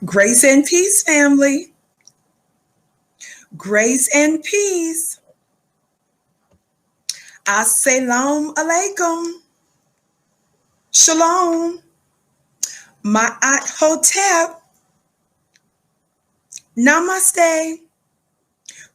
Grace and peace, family. Grace and peace. Assalamu alaikum. Shalom. Ma'at hotep. Namaste.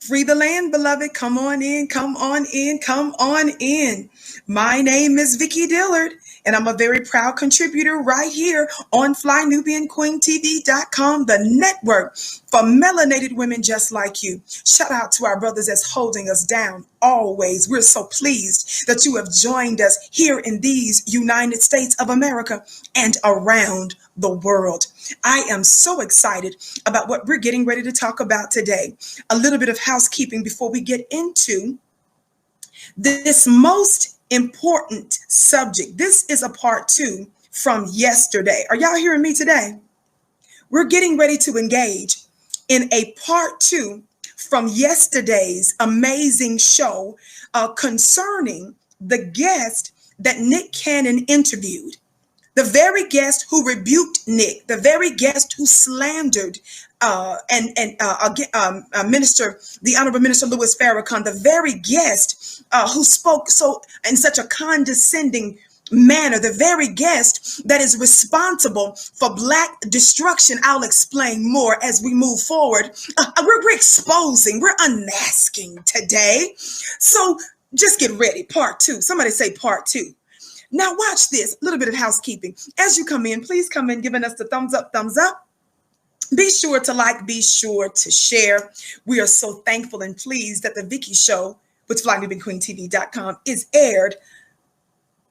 Free the land, beloved. Come on in, come on in, come on in. My name is Vicki Dillard, and I'm a very proud contributor right here on FlyNubianQueenTV.com, the network for melanated women just like you. Shout out to our brothers that's holding us down always. We're so pleased that you have joined us here in these United States of America and around the world. I am so excited about what we're getting ready to talk about today. A little bit of housekeeping before we get into this most important subject. This is a part 2 from yesterday. Are y'all hearing me today? We're getting ready to engage in a part 2 from yesterday's amazing show concerning the guest that Nick Cannon interviewed. The very guest who rebuked Nick, the very guest who slandered Minister, the Honorable Minister Louis Farrakhan, the very guest who spoke so in such a condescending manner, the very guest that is responsible for Black destruction. I'll explain more as we move forward. We're exposing, we're unmasking today. So just get ready. Part 2. Somebody say part 2. Now watch this, a little bit of housekeeping. As you come in, please come in giving us the thumbs up, thumbs up. Be sure to like, be sure to share. We are so thankful and pleased that the Vicky Show with FlyNubianQueenTV.com is aired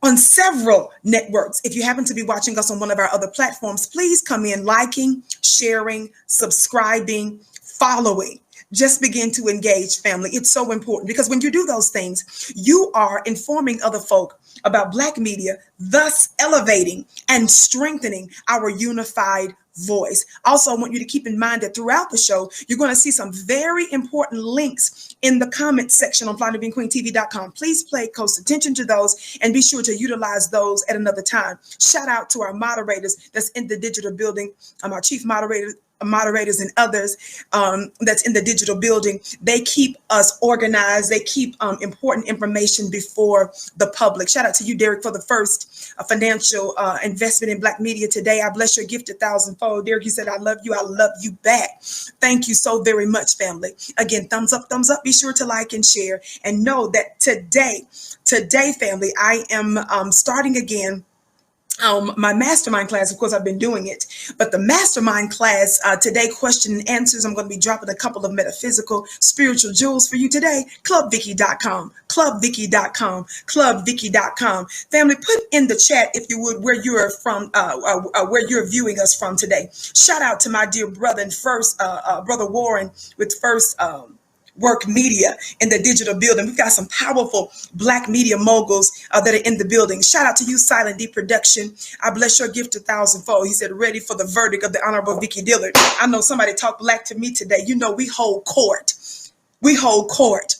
on several networks. If you happen to be watching us on one of our other platforms, please come in liking, sharing, subscribing, following. Just begin to engage, family. It's so important because when you do those things, you are informing other folk about Black media, thus elevating and strengthening our unified voice. Also, I want you to keep in mind that throughout the show, you're going to see some very important links in the comment section on FlyNubianQueenTV.com. Please pay close attention to those and be sure to utilize those at another time. Shout out to our moderators that's in the digital building, our chief moderators and others that's in the digital building. They keep us organized. They keep important information before the public. Shout out to you, Derek, for the first financial investment in Black media today. I bless your gift 1,000-fold. Derek, you said, I love you back. Thank you so very much, family. Again, thumbs up, thumbs up. Be sure to like and share and know that today, family, I am starting again my mastermind class. Of course, I've been doing it, but the mastermind class today, question and answers. I'm going to be dropping a couple of metaphysical, spiritual jewels for you today. ClubVicky.com, ClubVicky.com, ClubVicky.com. Family, put in the chat if you would where you're from, where you're viewing us from today. Shout out to my dear brother and first brother Warren with First Work Media in the digital building. We've got some powerful Black media moguls that are in the building. Shout out to you, Silent D Production. I bless your gift 1,000-fold. He said, ready for the verdict of the Honorable Vicky Dillard. I know somebody talked Black to me today. You know, we hold court. We hold court.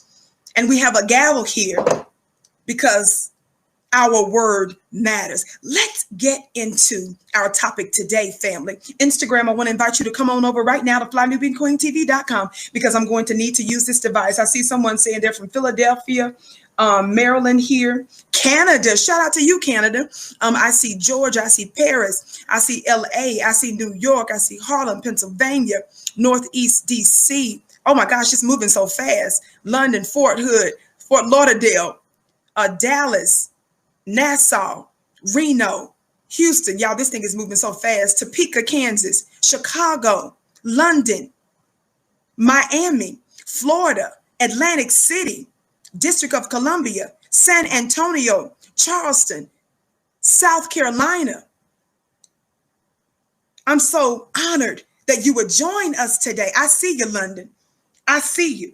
And we have a gavel here because our word matters. Let's get into our topic today, family. Instagram, I want to invite you to come on over right now to FlyNubianQueenTV.com because I'm going to need to use this device. I see someone saying they're from Philadelphia, Maryland here. Canada, shout out to you, Canada. I see Georgia, I see Paris, I see LA, I see New York, I see Harlem, Pennsylvania, Northeast DC. Oh my gosh, it's moving so fast. London, Fort Hood, Fort Lauderdale, Dallas, Nassau, Reno, Houston. Y'all, this thing is moving so fast. Topeka, Kansas, Chicago, London, Miami, Florida, Atlantic City, District of Columbia, San Antonio, Charleston, South Carolina. I'm so honored that you would join us today. I see you, London. I see you.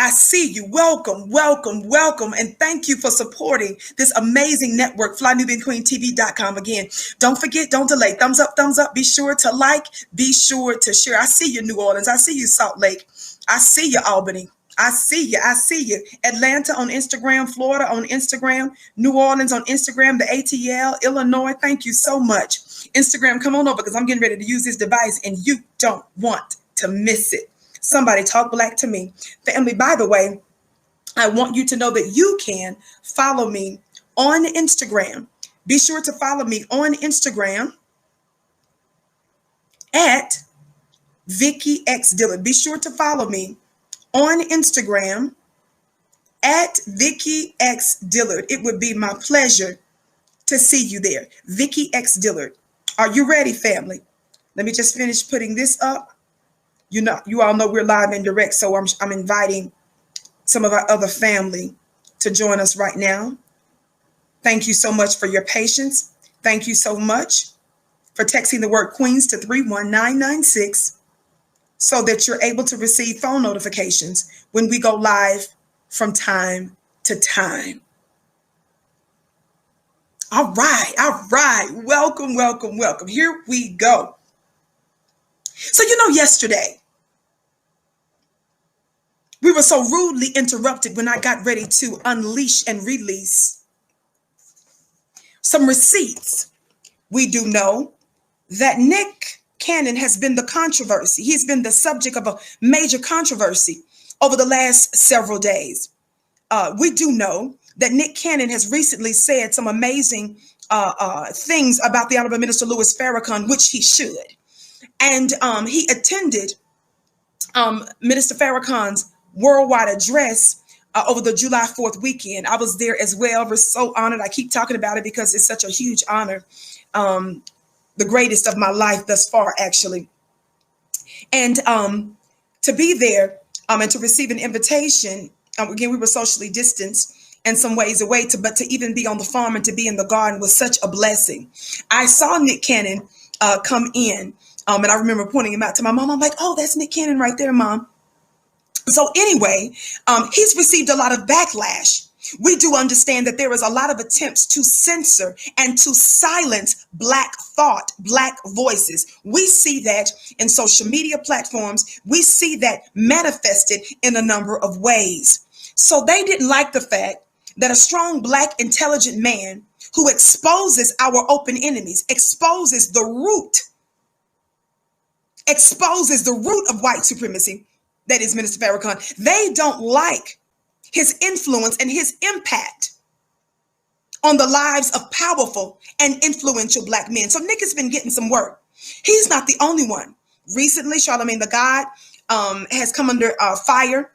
I see you. Welcome, welcome, welcome. And thank you for supporting this amazing network, FlyNubianQueenTV.com. Again, don't forget, don't delay. Thumbs up, thumbs up. Be sure to like, be sure to share. I see you, New Orleans. I see you, Salt Lake. I see you, Albany. I see you. I see you. Atlanta on Instagram, Florida on Instagram, New Orleans on Instagram, the ATL, Illinois. Thank you so much. Instagram, come on over because I'm getting ready to use this device and you don't want to miss it. Somebody talk black to me. Family, by the way, I want you to know that you can follow me on Instagram. Be sure to follow me on Instagram at Vicky X Dillard. Be sure to follow me on Instagram at Vicky X Dillard. It would be my pleasure to see you there. Vicky X Dillard. Are you ready, family? Let me just finish putting this up. You all know we're live and direct, so I'm inviting some of our other family to join us right now. Thank you so much for your patience. Thank you so much for texting the word Queens to 31996 so that you're able to receive phone notifications when we go live from time to time. All right. Welcome. Here we go. So, yesterday, we were so rudely interrupted when I got ready to unleash and release some receipts. We do know that Nick Cannon has been the controversy. He's been the subject of a major controversy over the last several days. We do know that Nick Cannon has recently said some amazing things about the Honorable Minister Louis Farrakhan, which he should. And he attended Minister Farrakhan's worldwide address over the July 4th weekend. I was there as well. We're so honored. I keep talking about it because it's such a huge honor. The greatest of my life thus far, actually. And to be there and to receive an invitation, again, we were socially distanced and some ways away, but to even be on the farm and to be in the garden was such a blessing. I saw Nick Cannon come in, and I remember pointing him out to my mom. I'm like, oh, that's Nick Cannon right there, Mom. So anyway, he's received a lot of backlash. We do understand that there is a lot of attempts to censor and to silence Black thought, Black voices. We see that in social media platforms. We see that manifested in a number of ways. So they didn't like the fact that a strong Black intelligent man who exposes our open enemies, exposes the root of white supremacy, that is Minister Farrakhan. They don't like his influence and his impact on the lives of powerful and influential Black men. So Nick has been getting some work. He's not the only one. Recently, Charlemagne the God has come under fire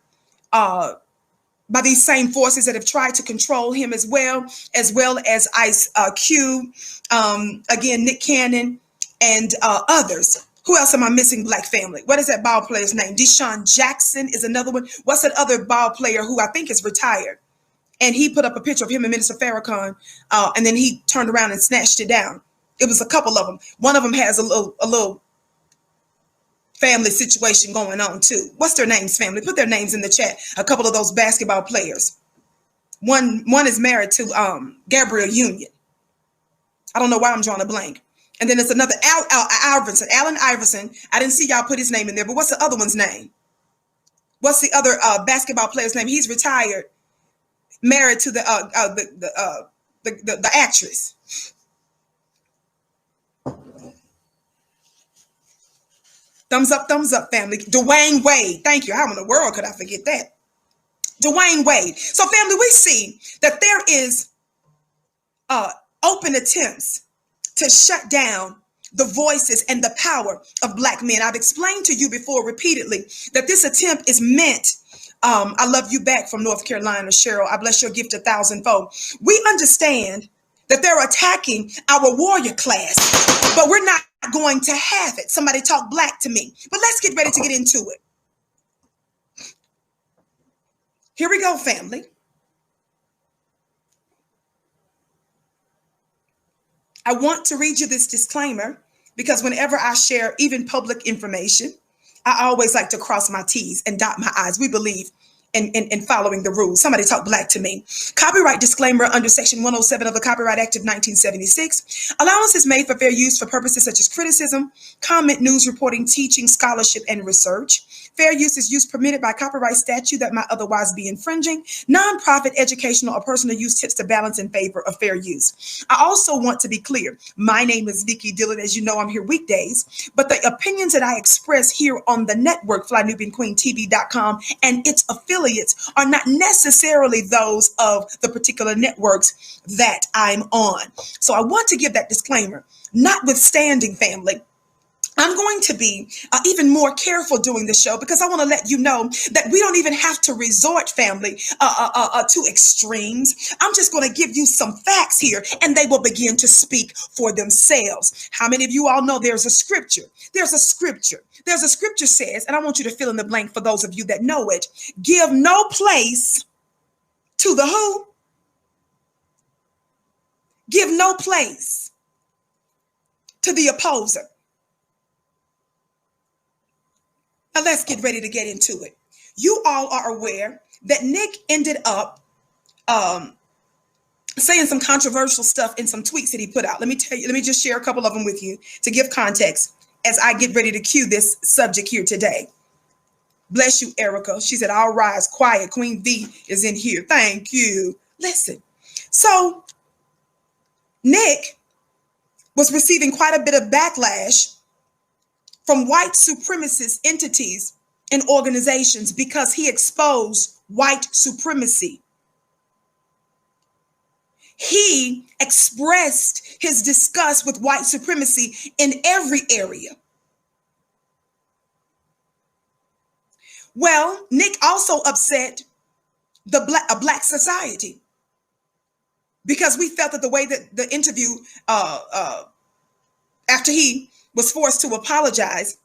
by these same forces that have tried to control him as well as Ice Cube, again, Nick Cannon, and others. Who else am I missing, Black family? What is that ball player's name? Deshaun Jackson is another one. What's that other ball player who I think is retired? And he put up a picture of him and Minister Farrakhan, and then he turned around and snatched it down. It was a couple of them. One of them has a little family situation going on too. What's their names, family? Put their names in the chat. A couple of those basketball players. One is married to Gabrielle Union. I don't know why I'm drawing a blank. And then there's another Allen Iverson. I didn't see y'all put his name in there, but what's the other one's name? What's the other basketball player's name? He's retired, married to the actress. Thumbs up, family. Dwayne Wade. Thank you. How in the world could I forget that? Dwayne Wade. So, family, we see that there is open attempts to shut down the voices and the power of Black men. I've explained to you before repeatedly that this attempt is meant, I love you back from North Carolina, Cheryl. I bless your gift 1,000-fold. We understand that they're attacking our warrior class, but we're not going to have it. Somebody talk Black to me. But let's get ready to get into it. Here we go, family. I want to read you this disclaimer because whenever I share even public information, I always like to cross my T's and dot my I's. We believe in following the rules. Somebody talk black to me. Copyright disclaimer under Section 107 of the Copyright Act of 1976. Allowance is made for fair use for purposes such as criticism, comment, news reporting, teaching, scholarship, and research. Fair use is use permitted by copyright statute that might otherwise be infringing. Nonprofit, educational, or personal use tips to balance in favor of fair use. I also want to be clear. My name is Vicki Dillon. As you know, I'm here weekdays, but the opinions that I express here on the network, FlyNubianQueenTV.com, and its affiliates are not necessarily those of the particular networks that I'm on. So I want to give that disclaimer. Notwithstanding, family, I'm going to be even more careful doing the show because I want to let you know that we don't even have to resort, family, to extremes. I'm just going to give you some facts here and they will begin to speak for themselves. How many of you all know there's a scripture? There's a scripture says, and I want you to fill in the blank for those of you that know it, give no place to the who? Give no place to the opposer. Now let's get ready to get into it. You all are aware that Nick ended up saying some controversial stuff in some tweets that he put out. Let me just share a couple of them with you to give context as I get ready to cue this subject here today. Bless you, Erica. She said, I'll rise quiet. Queen V is in here. Thank you. Listen. So Nick was receiving quite a bit of backlash from white supremacist entities and organizations because he exposed white supremacy. He expressed his disgust with white supremacy in every area. Well, Nick also upset a black society because we felt that the way that the interview, after he was forced to apologize,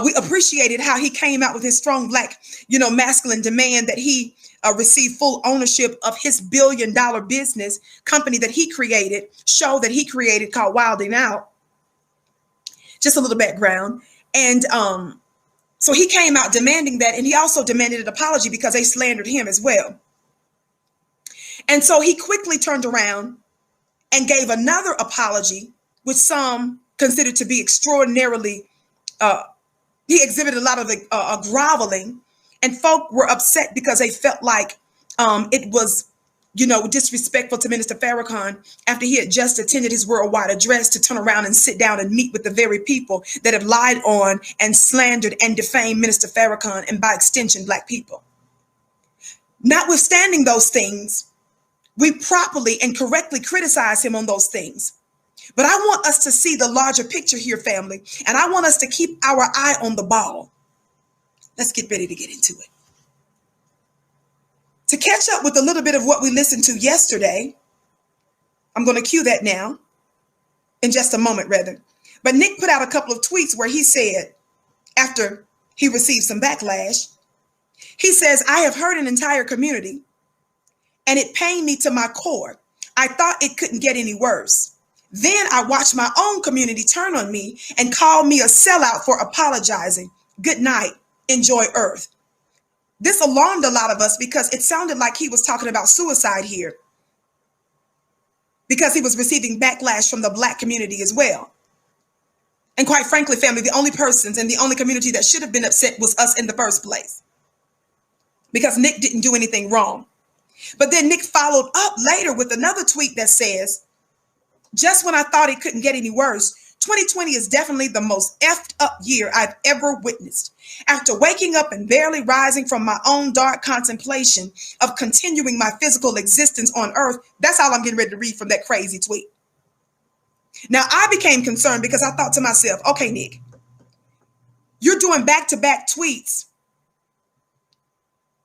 we appreciated how he came out with his strong black, masculine demand that he receive full ownership of his $1 billion business company that he created, show that he created called Wilding Out. Just a little background. And so he came out demanding that, and he also demanded an apology because they slandered him as well. And so he quickly turned around and gave another apology, which some considered to be extraordinarily, he exhibited a lot of groveling, and folk were upset because they felt like it was, disrespectful to Minister Farrakhan after he had just attended his worldwide address to turn around and sit down and meet with the very people that have lied on and slandered and defamed Minister Farrakhan and by extension, black people. Notwithstanding those things, we properly and correctly criticize him on those things. But I want us to see the larger picture here, family, and I want us to keep our eye on the ball. Let's get ready to get into it. To catch up with a little bit of what we listened to yesterday, I'm going to cue that now, in just a moment, rather. But Nick put out a couple of tweets where he said, after he received some backlash, he says, I have hurt an entire community, and it pained me to my core. I thought it couldn't get any worse. Then I watched my own community turn on me and call me a sellout for apologizing. Good night. Enjoy Earth. This alarmed a lot of us because it sounded like he was talking about suicide here, because he was receiving backlash from the black community as well. And quite frankly, family, the only persons and the only community that should have been upset was us in the first place, because Nick didn't do anything wrong. But then Nick followed up later with another tweet that says, just when I thought it couldn't get any worse, 2020 is definitely the most effed up year I've ever witnessed. After waking up and barely rising from my own dark contemplation of continuing my physical existence on earth, that's all I'm getting ready to read from that crazy tweet. Now, I became concerned because I thought to myself, okay, Nick, you're doing back-to-back tweets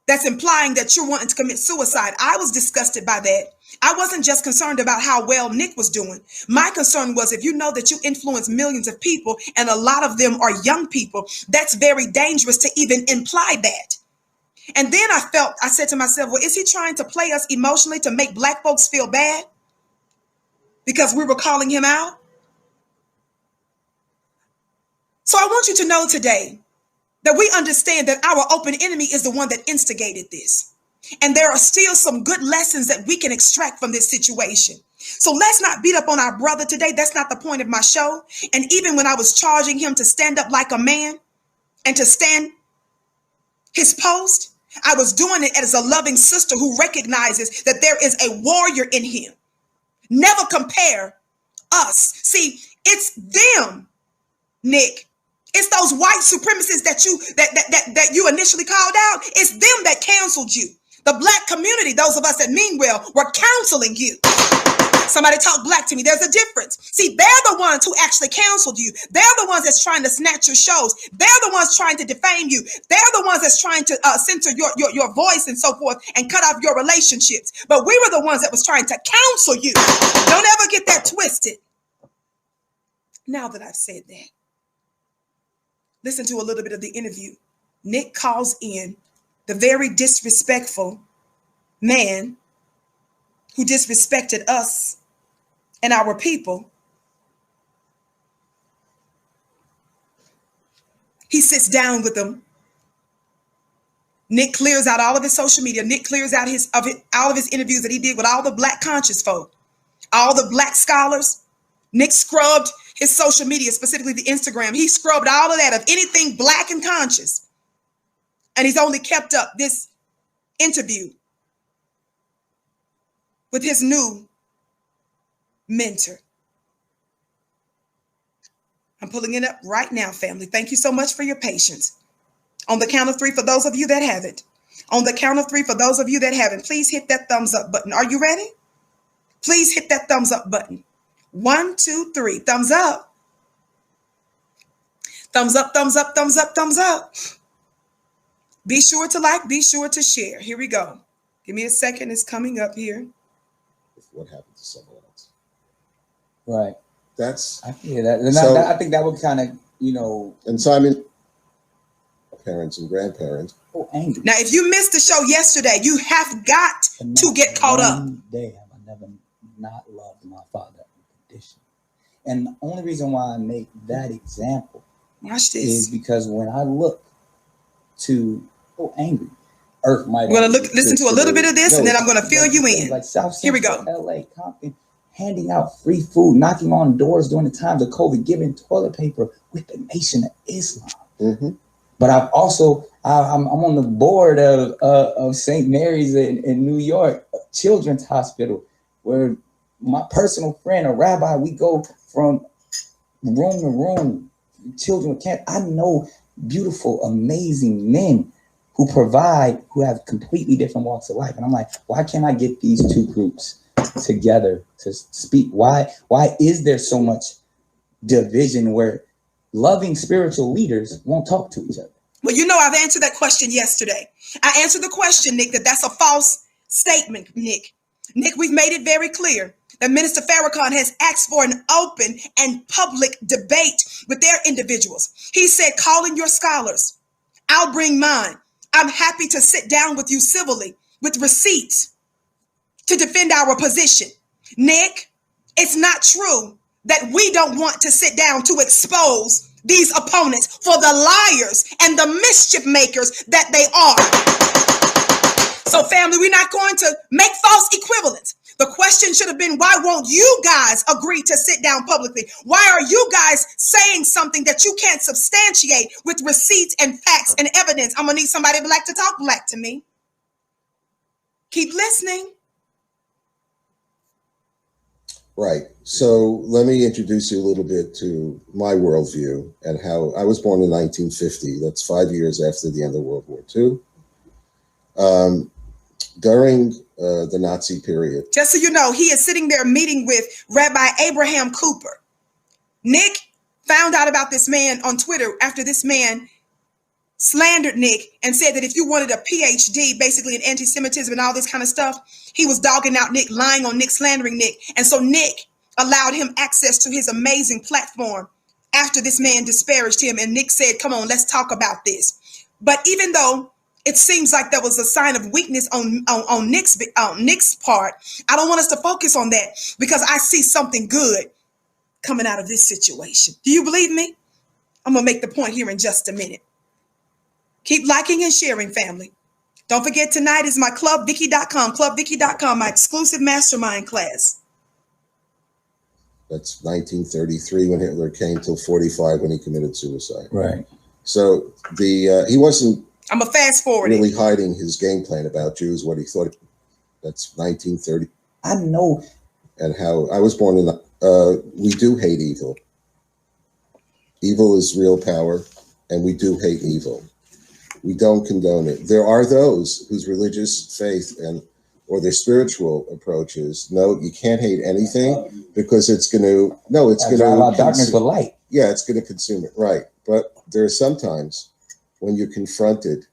that's implying that you're wanting to commit suicide. I was disgusted by that. I wasn't just concerned about how well Nick was doing. My concern was, if you know that you influence millions of people and a lot of them are young people, that's very dangerous to even imply that. And then I said to myself, well, is he trying to play us emotionally to make black folks feel bad because we were calling him out? So I want you to know today that we understand that our open enemy is the one that instigated this. And there are still some good lessons that we can extract from this situation. So let's not beat up on our brother today. That's not the point of my show. And even when I was charging him to stand up like a man and to stand his post, I was doing it as a loving sister who recognizes that there is a warrior in him. Never compare us. See, it's them, Nick. It's those white supremacists that you initially called out. It's them that canceled you. The black community, those of us that mean well, were counseling you. Somebody talk black to me. There's a difference. See, they're the ones who actually counseled you. They're the ones that's trying to snatch your shows. They're the ones trying to defame you. They're the ones that's trying to censor your voice and so forth and cut off your relationships. But we were the ones that was trying to counsel you. Don't ever get that twisted. Now that I've said that, listen to a little bit of the interview. Nick calls in the very disrespectful man who disrespected us and our people. He sits down with them. Nick clears out all of his social media. Nick clears out all of his interviews that he did with all the black conscious folk, all the black scholars. Nick scrubbed his social media, specifically the Instagram. He scrubbed all of that of anything black and conscious. And he's only kept up this interview with his new mentor. I'm pulling it up right now, family. Thank you so much for your patience. On the count of three, for those of you that haven't. On the count of three, for those of you that haven't, please hit that thumbs up button. Are you ready? Please hit that thumbs up button. 1, 2, 3. Thumbs up. Thumbs up, thumbs up, thumbs up, thumbs up. Be sure to like, be sure to share. Here we go. Give me a second. It's coming up here. What happened to someone else? Right. I hear that. And so, I think that would kind of, And Simon, parents and grandparents. Oh, angry. Now, if you missed the show yesterday, you have got to get caught up. One day have I never not loved my father unconditionally. And the only reason why I make that example is because when I look to angry, Earth might. We're gonna listen to a little bit of this, and then I'm gonna fill you in. Like South Here we go. LA, Compton, handing out free food, knocking on doors during the times of COVID, giving toilet paper with the Nation of Islam. Mm-hmm. But I'm on the board of St. Mary's in New York, Children's Hospital, where my personal friend, a rabbi, we go from room to room, children with cancer. I know beautiful, amazing men who have completely different walks of life. And I'm like, why can't I get these two groups together to speak? Why is there so much division where loving spiritual leaders won't talk to each other? Well, I've answered that question yesterday. I answered the question, Nick, that's a false statement, Nick. Nick, we've made it very clear that Minister Farrakhan has asked for an open and public debate with their individuals. He said, call in your scholars. I'll bring mine. I'm happy to sit down with you civilly with receipts to defend our position. Nick, it's not true that we don't want to sit down to expose these opponents for the liars and the mischief makers that they are. So family, we're not going to make false equivalents. The question should have been, why won't you guys agree to sit down publicly? Why are you guys saying something that you can't substantiate with receipts and facts and evidence? I'm going to need somebody black to talk black to me. Keep listening. Right. So let me introduce you a little bit to my worldview and how I was born in 1950. That's 5 years after the end of World War II. During the Nazi period. Just so you know, he is sitting there meeting with Rabbi Abraham Cooper. Nick found out about this man on Twitter after this man slandered Nick and said that if you wanted a PhD, basically in anti-Semitism and all this kind of stuff, he was dogging out Nick, lying on Nick, slandering Nick. And so Nick allowed him access to his amazing platform after this man disparaged him. And Nick said, come on, let's talk about this. But even though it seems like there was a sign of weakness on Nick's part, I don't want us to focus on that because I see something good coming out of this situation. Do you believe me? I'm going to make the point here in just a minute. Keep liking and sharing, family. Don't forget, tonight is my clubvicky.com, clubvicky.com, my exclusive mastermind class. That's 1933 when Hitler came, till 45 when he committed suicide. Right. So he wasn't. I'm a fast forward. Really hiding his game plan about Jews, what he thought. That's 1930. I know. And how I was born in. We do hate evil. Evil is real power, and we do hate evil. We don't condone it. There are those whose religious faith or their spiritual approach is, no, you can't hate anything because it's going to, it's going to drive out darkness with light. Yeah, it's going to consume it. Right. But there are sometimes when you're confronted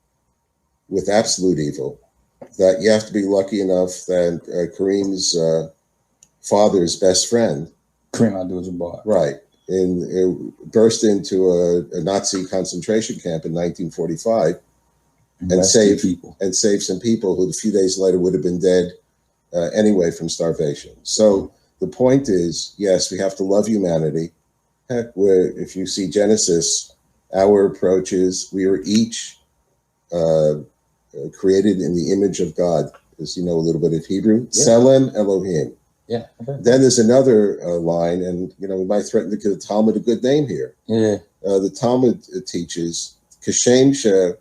with absolute evil that you have to be lucky enough that Kareem's father's best friend, Kareem Abdul-Jabbar, right, burst into a Nazi concentration camp in 1945 and saved some people who a few days later would have been dead anyway from starvation. So the point is, yes, we have to love humanity. Heck, if you see Genesis, our approach is we are each created in the image of God, as you know a little bit of Hebrew. Yeah. Selem Elohim. Yeah. Then there's another line, and we might threaten to give the Talmud a good name here. Yeah. The Talmud teaches Kashem she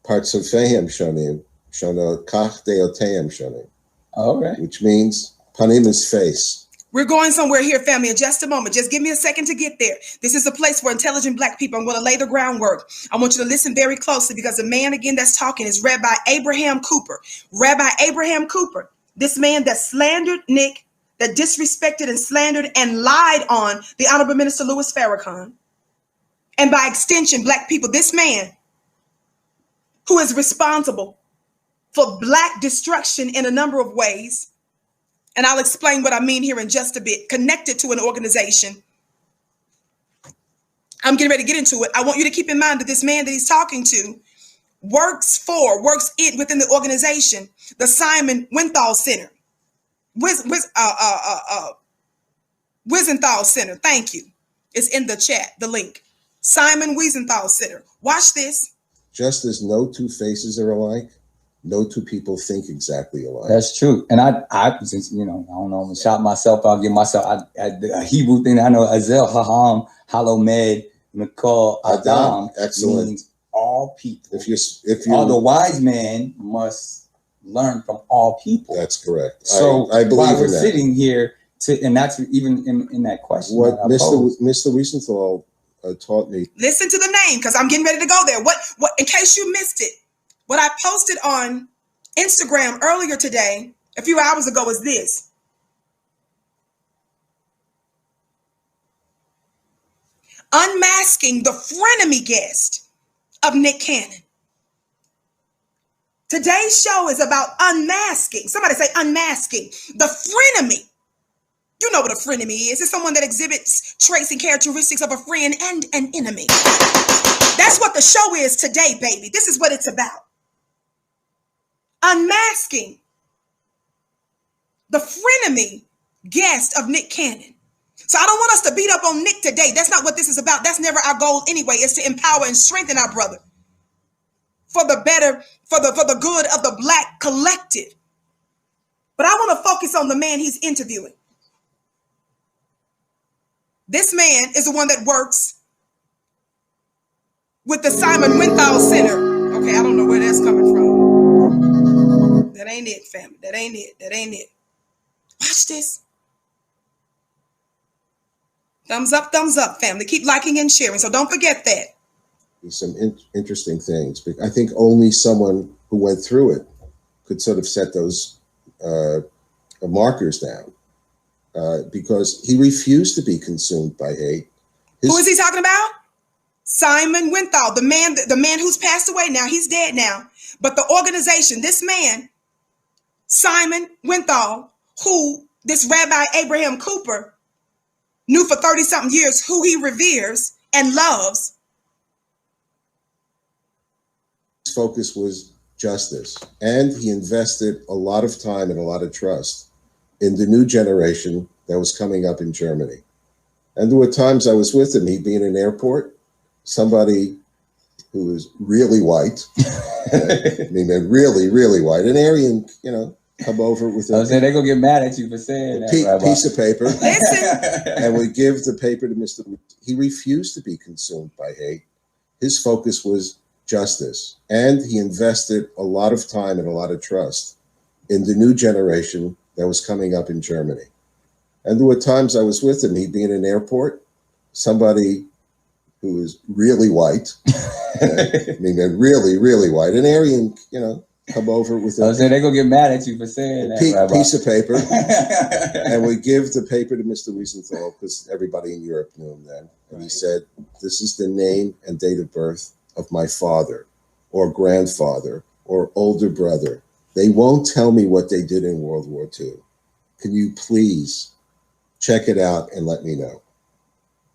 partzofehem shonim shono kach deotehem shonim. All right. Which means panim is face. We're going somewhere here, family, in just a moment. Just give me a second to get there. This is a place for intelligent Black people. I'm going to lay the groundwork. I want you to listen very closely because the man, again, that's talking is Rabbi Abraham Cooper. Rabbi Abraham Cooper, this man that slandered Nick, that disrespected and slandered and lied on the Honorable Minister Louis Farrakhan, and by extension, Black people, this man who is responsible for Black destruction in a number of ways. And I'll explain what I mean here in just a bit. Connected to an organization. I'm getting ready to get into it. I want you to keep in mind that this man that he's talking to works within the organization, the Simon Wiesenthal Center. Wiesenthal Center. Thank you. It's in the chat, the link. Simon Wiesenthal Center. Watch this. Just as no two faces are alike, no two people think exactly alike. That's true. And I since, I don't know, I'm going to shout myself out, give myself a Hebrew thing. I know Azel, Haham, Halomed, Mikol, Adam. Excellent. Means all people. If you all the wise man must learn from all people. That's correct. So I believe while we're in that. sitting here, and that's even in that question. What Mr. Wiesenthal taught me. Listen to the name, because I'm getting ready to go there. What? In case you missed it, what I posted on Instagram earlier today, a few hours ago, is this. Unmasking the frenemy guest of Nick Cannon. Today's show is about unmasking. Somebody say unmasking the frenemy. You know what a frenemy is. It's someone that exhibits traits and characteristics of a friend and an enemy. That's what the show is today, baby. This is what it's about. Unmasking the frenemy guest of Nick Cannon. So I don't want us to beat up on Nick today. That's not what this is about. That's never our goal anyway. It's to empower and strengthen our brother for the better, for the good of the Black collective. But I want to focus on the man he's interviewing. This man is the one that works with the Simon Wiesenthal Center. Okay, I don't know where that's coming from. That ain't it, family. That ain't it. That ain't it. Watch this. Thumbs up, family. Keep liking and sharing. So don't forget that. Some interesting things. I think only someone who went through it could sort of set those markers down. Because he refused to be consumed by hate. Who is he talking about? Simon Wiesenthal, the man who's passed away now. He's dead now. But the organization, this man, Simon Wiesenthal, who this Rabbi Abraham Cooper knew for 30-something years, who he reveres and loves. His focus was justice, and he invested a lot of time and a lot of trust in the new generation that was coming up in Germany. And there were times I was with him, he'd be in an airport, somebody who was really white. I mean, they're really, really white. An Aryan, you know, come over with I was saying they're going to get mad at you for saying that, piece of paper. Listen. And we give the paper to Mr. He refused to be consumed by hate. His focus was justice. And he invested a lot of time and a lot of trust in the new generation that was coming up in Germany. And there were times I was with him, he'd be in an airport, somebody who was really white, I mean, they're really, really white, an Aryan, you know, come over with I was saying they're going to get mad at you for saying that, piece of paper. And we give the paper to Mr. Wiesenthal because everybody in Europe knew him then. And he said, this is the name and date of birth of my father or grandfather or older brother. They won't tell me what they did in World War II. Can you please check it out and let me know?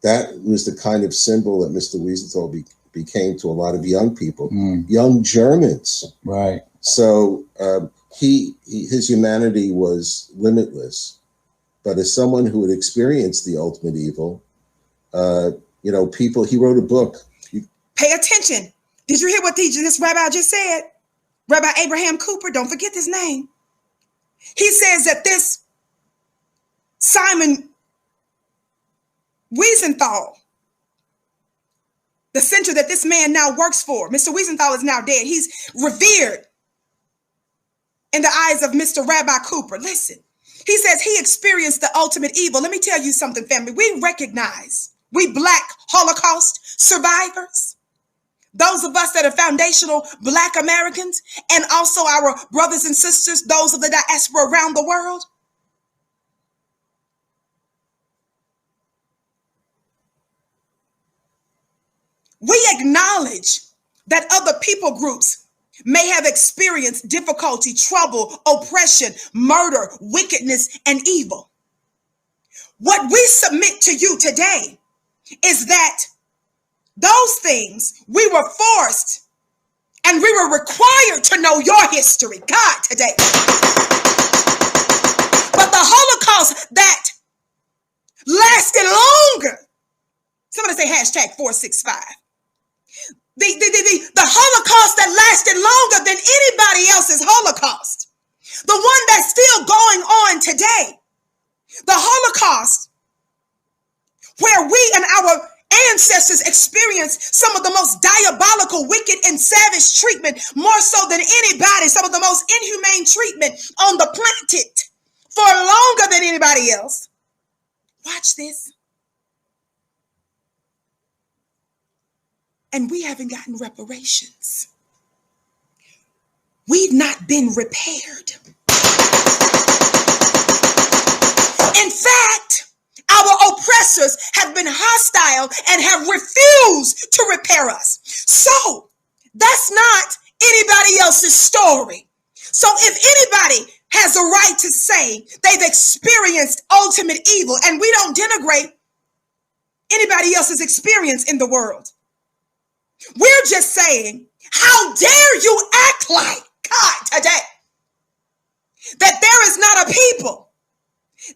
That was the kind of symbol that Mr. Wiesenthal became to a lot of young people, young Germans. Right. So his humanity was limitless. But as someone who had experienced the ultimate evil, you know, people, he wrote a book. Pay attention. Did you hear what this rabbi just said? Rabbi Abraham Cooper, don't forget this name. He says that this Simon Wiesenthal, the center that this man now works for, Mr. Wiesenthal is now dead. He's revered in the eyes of Mr. Rabbi Cooper. Listen, he says he experienced the ultimate evil. Let me tell you something, family. We recognize, we Black Holocaust survivors, those of us that are foundational Black Americans, and also our brothers and sisters, those of the diaspora around the world. We acknowledge that other people groups may have experienced difficulty, trouble, oppression, murder, wickedness, and evil. What we submit to you today is that those things we were forced and we were required to know your history, God, today. But the Holocaust that lasted longer, somebody say hashtag 465. The Holocaust that lasted longer than anybody else's Holocaust. The one that's still going on today. The Holocaust where we and our ancestors experienced some of the most diabolical, wicked, and savage treatment, more so than anybody, some of the most inhumane treatment on the planet for longer than anybody else. Watch this. And we haven't gotten reparations. We've not been repaired. In fact, our oppressors have been hostile and have refused to repair us. So that's not anybody else's story. So if anybody has a right to say they've experienced ultimate evil, and we don't denigrate anybody else's experience in the world, we're just saying, how dare you act like, God, today, that there is not a people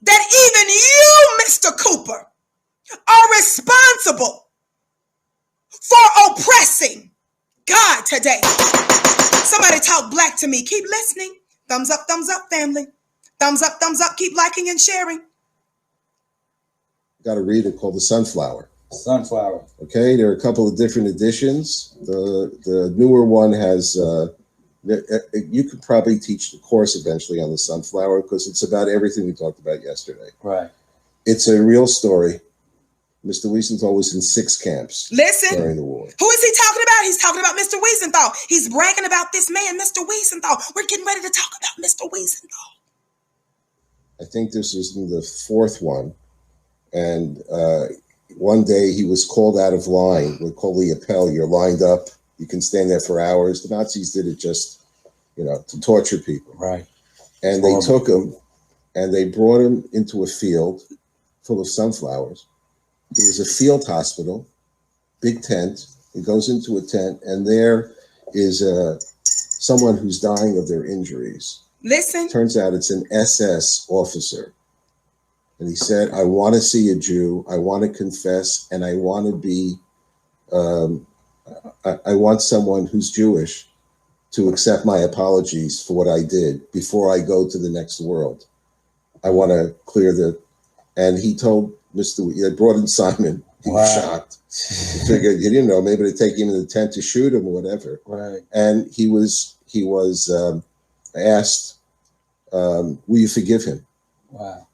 that even you, Mr. Cooper, are responsible for oppressing, God, today. Somebody talk Black to me. Keep listening. Thumbs up, family. Thumbs up, keep liking and sharing. Got to read it called The Sunflower. Sunflower. Okay, there are a couple of different editions. The newer one has, you could probably teach the course eventually on the sunflower because it's about everything we talked about yesterday. Right. It's a real story. Mr. Wiesenthal was in 6 camps. Listen, during the war. Who is he talking about? He's talking about Mr. Wiesenthal. He's bragging about this man, Mr. Wiesenthal. We're getting ready to talk about Mr. Wiesenthal. I think this was in the 4th one. And one day he was called out of line. We call the appel. You're lined up. You can stand there for hours. The Nazis did it just, to torture people. Right. And they took him and they brought him into a field full of sunflowers. There was a field hospital, big tent. He goes into a tent and there is someone who's dying of their injuries. Listen. Turns out it's an SS officer. And he said, I want to see a Jew. I want to confess and I want to be I want someone who's Jewish to accept my apologies for what I did before I go to the next world. I want to clear the, and he told they brought in Simon. He was shocked. He figured, he didn't know, maybe they'd take him in the tent to shoot him or whatever. Right. And he was asked, will you forgive him? Wow.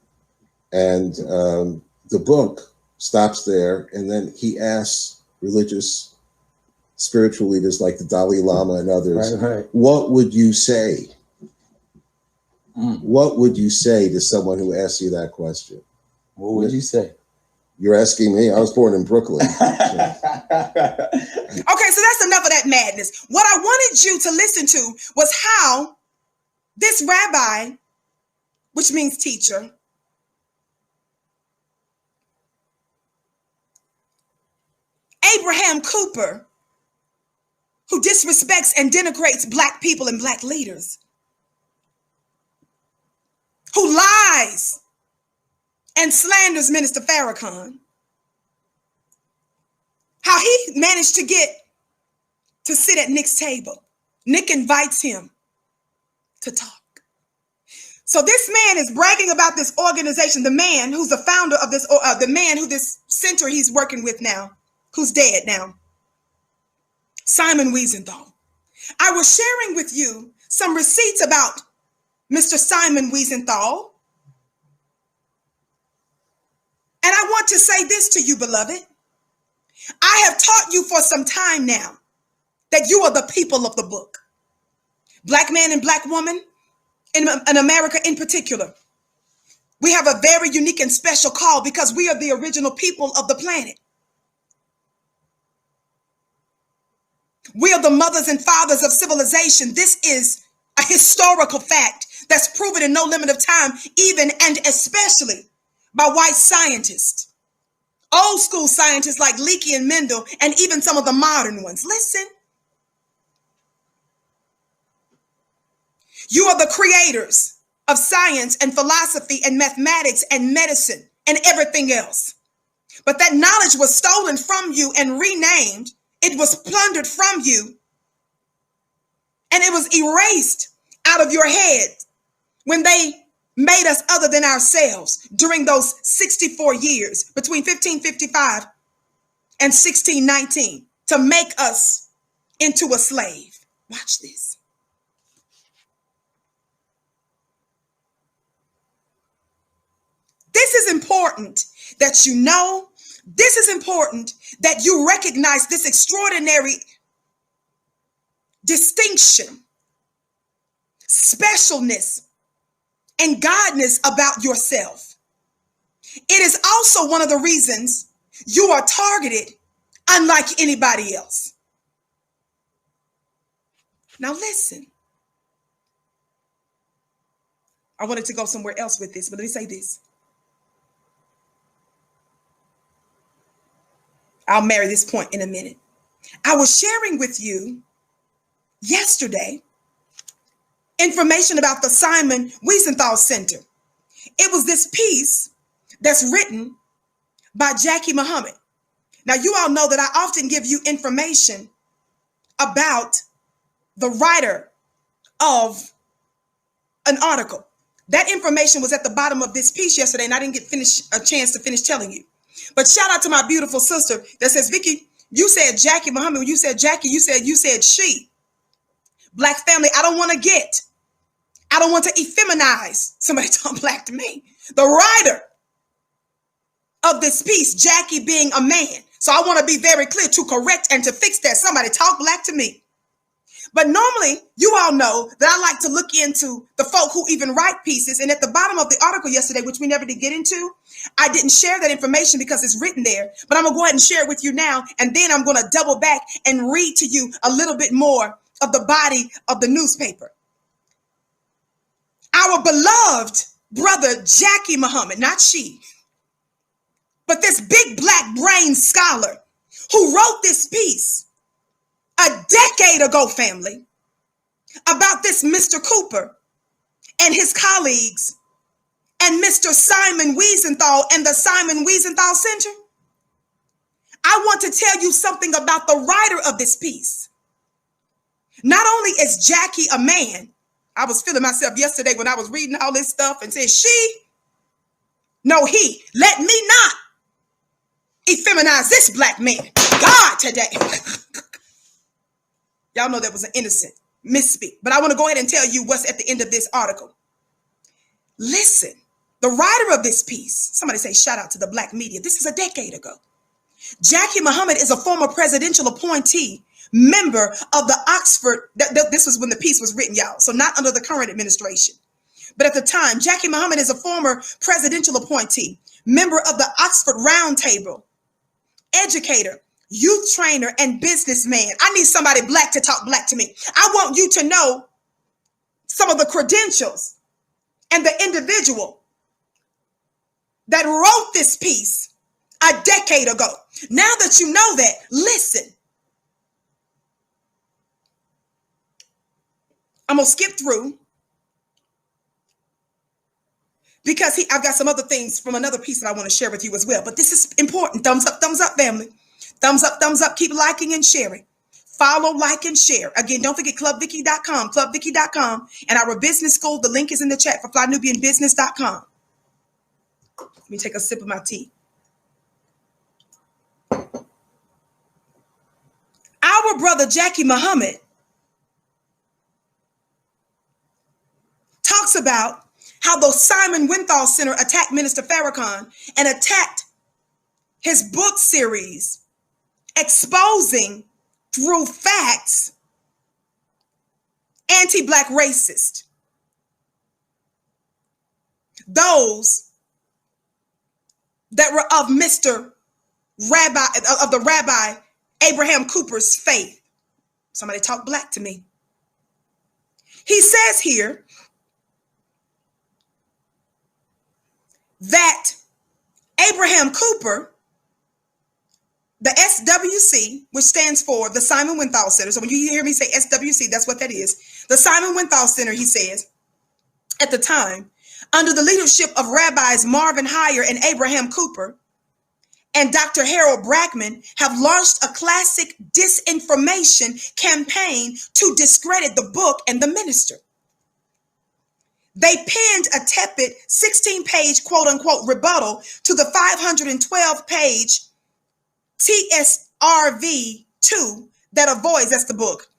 And the book stops there, and then he asks religious, spiritual leaders like the Dalai Lama and others, what would you say? What would you say to someone who asks you that question? What would you say? You're asking me? I was born in Brooklyn. Okay, so that's enough of that madness. What I wanted you to listen to was how this rabbi, which means teacher, Abraham Cooper, who disrespects and denigrates Black people and Black leaders, who lies and slanders Minister Farrakhan, how he managed to get to sit at Nick's table. Nick invites him to talk. So this man is bragging about this organization, the man who's the founder of this, the man who this center he's working with now, who's dead now, Simon Wiesenthal. I was sharing with you some receipts about Mr. Simon Wiesenthal. And I want to say this to you, beloved. I have taught you for some time now that you are the people of the book. Black man and Black woman, in America in particular. We have a very unique and special call because we are the original people of the planet. We are the mothers and fathers of civilization. This is a historical fact that's proven in no limit of time, even and especially by white scientists, old school scientists like Leakey and Mendel, and even some of the modern ones. Listen, you are the creators of science and philosophy and mathematics and medicine and everything else. But that knowledge was stolen from you and renamed. It was plundered from you, and it was erased out of your head when they made us other than ourselves during those 64 years between 1555 and 1619 to make us into a slave. Watch this. This is important that you know. This is important that you recognize this extraordinary distinction, specialness, and godness about yourself. It is also one of the reasons you are targeted unlike anybody else. Now listen. I wanted to go somewhere else with this, but let me say this. I'll marry this point in a minute. I was sharing with you yesterday information about the Simon Wiesenthal Center. It was this piece that's written by Jackie Muhammad. Now, you all know that I often give you information about the writer of an article. That information was at the bottom of this piece yesterday, and I didn't get a chance to finish telling you. But shout out to my beautiful sister that says, Vicky, you said Jackie Muhammad. When you said Jackie, you said she. Black family, I don't want to effeminize somebody talking Black to me. The writer of this piece, Jackie being a man. So I want to be very clear to correct and to fix that. Somebody talk Black to me. But normally, you all know that I like to look into the folk who even write pieces. And at the bottom of the article yesterday, which we never did get into, I didn't share that information because it's written there. But I'm going to go ahead and share it with you now. And then I'm going to double back and read to you a little bit more of the body of the newspaper. Our beloved brother, Jackie Muhammad, not she, but this big Black brain scholar who wrote this piece a decade ago, family, about this Mr. Cooper and his colleagues and Mr. Simon Wiesenthal and the Simon Wiesenthal Center. I want to tell you something about the writer of this piece. Not only is Jackie a man, I was feeling myself yesterday when I was reading all this stuff and said, she, no, he, let me not effeminize this black man. God, today. Y'all know that was an innocent misspeak, but I want to go ahead and tell you what's at the end of this article. Listen, the writer of this piece, somebody say shout out to the black media. This is a decade ago. Jackie Muhammad is a former presidential appointee, member of the Oxford, this was when the piece was written, y'all, so not under the current administration. But at the time, Jackie Muhammad is a former presidential appointee, member of the Oxford Roundtable, educator, youth trainer, and businessman. I need somebody black to talk black to me. I want you to know some of the credentials and the individual that wrote this piece a decade ago. Now that you know that, listen. I'm going to skip through because I've got some other things from another piece that I want to share with you as well. But this is important. Thumbs up, family. Thumbs up. Keep liking and sharing. Follow, like, and share. Again, don't forget clubvicky.com, and our business school. The link is in the chat for flynubianbusiness.com. Let me take a sip of my tea. Our brother Jackie Muhammad talks about how the Simon Wiesenthal Center attacked Minister Farrakhan and attacked his book series, exposing through facts anti-black racist. Those that were of the Rabbi Abraham Cooper's faith. Somebody talk black to me. He says here that Abraham Cooper, the SWC, which stands for the Simon Wiesenthal Center. So when you hear me say SWC, that's what that is. The Simon Wiesenthal Center, he says, at the time, under the leadership of Rabbis Marvin Heyer and Abraham Cooper, and Dr. Harold Brackman have launched a classic disinformation campaign to discredit the book and the minister. They penned a tepid 16-page quote-unquote rebuttal to the 512-page TSRV2 that avoids, that's the book,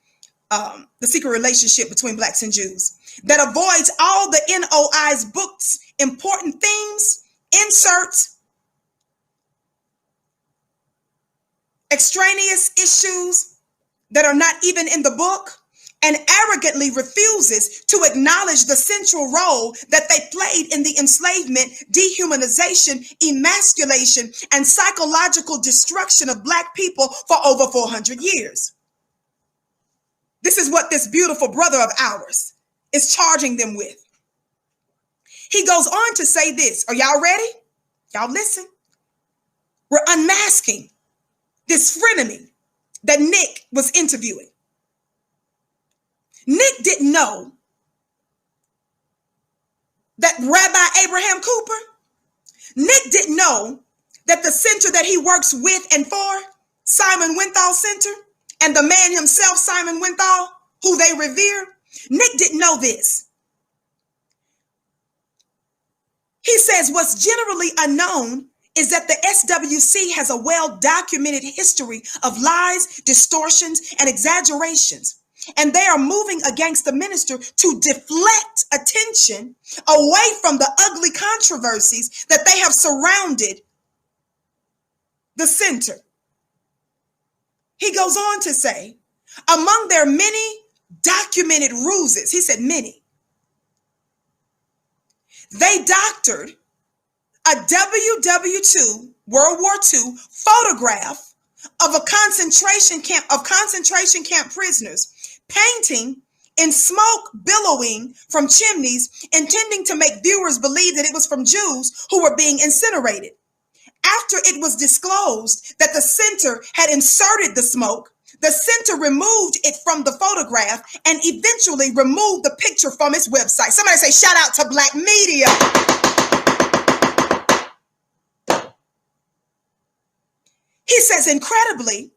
The Secret Relationship Between Blacks and Jews, that avoids all the NOI's books, important themes, inserts, extraneous issues that are not even in the book, and arrogantly refuses to acknowledge the central role that they played in the enslavement, dehumanization, emasculation, and psychological destruction of Black people for over 400 years. This is what this beautiful brother of ours is charging them with. He goes on to say this. Are y'all ready? Y'all listen. We're unmasking this frenemy that Nick was interviewing. Nick didn't know that Rabbi Abraham Cooper, Nick didn't know that the center that he works with and for, Simon Wiesenthal Center, and the man himself, Simon Wiesenthal, who they revere, Nick didn't know this. He says what's generally unknown is that the SWC has a well-documented history of lies, distortions, and exaggerations. And they are moving against the minister to deflect attention away from the ugly controversies that they have surrounded the center. He goes on to say, among their many documented ruses, he said many, they doctored a WW2 World War II photograph of a concentration camp prisoners, painting in smoke billowing from chimneys, intending to make viewers believe that it was from Jews who were being incinerated. After it was disclosed that the center had inserted the smoke, the center removed it from the photograph and eventually removed the picture from its website. Somebody say, shout out to Black media. He says, incredibly,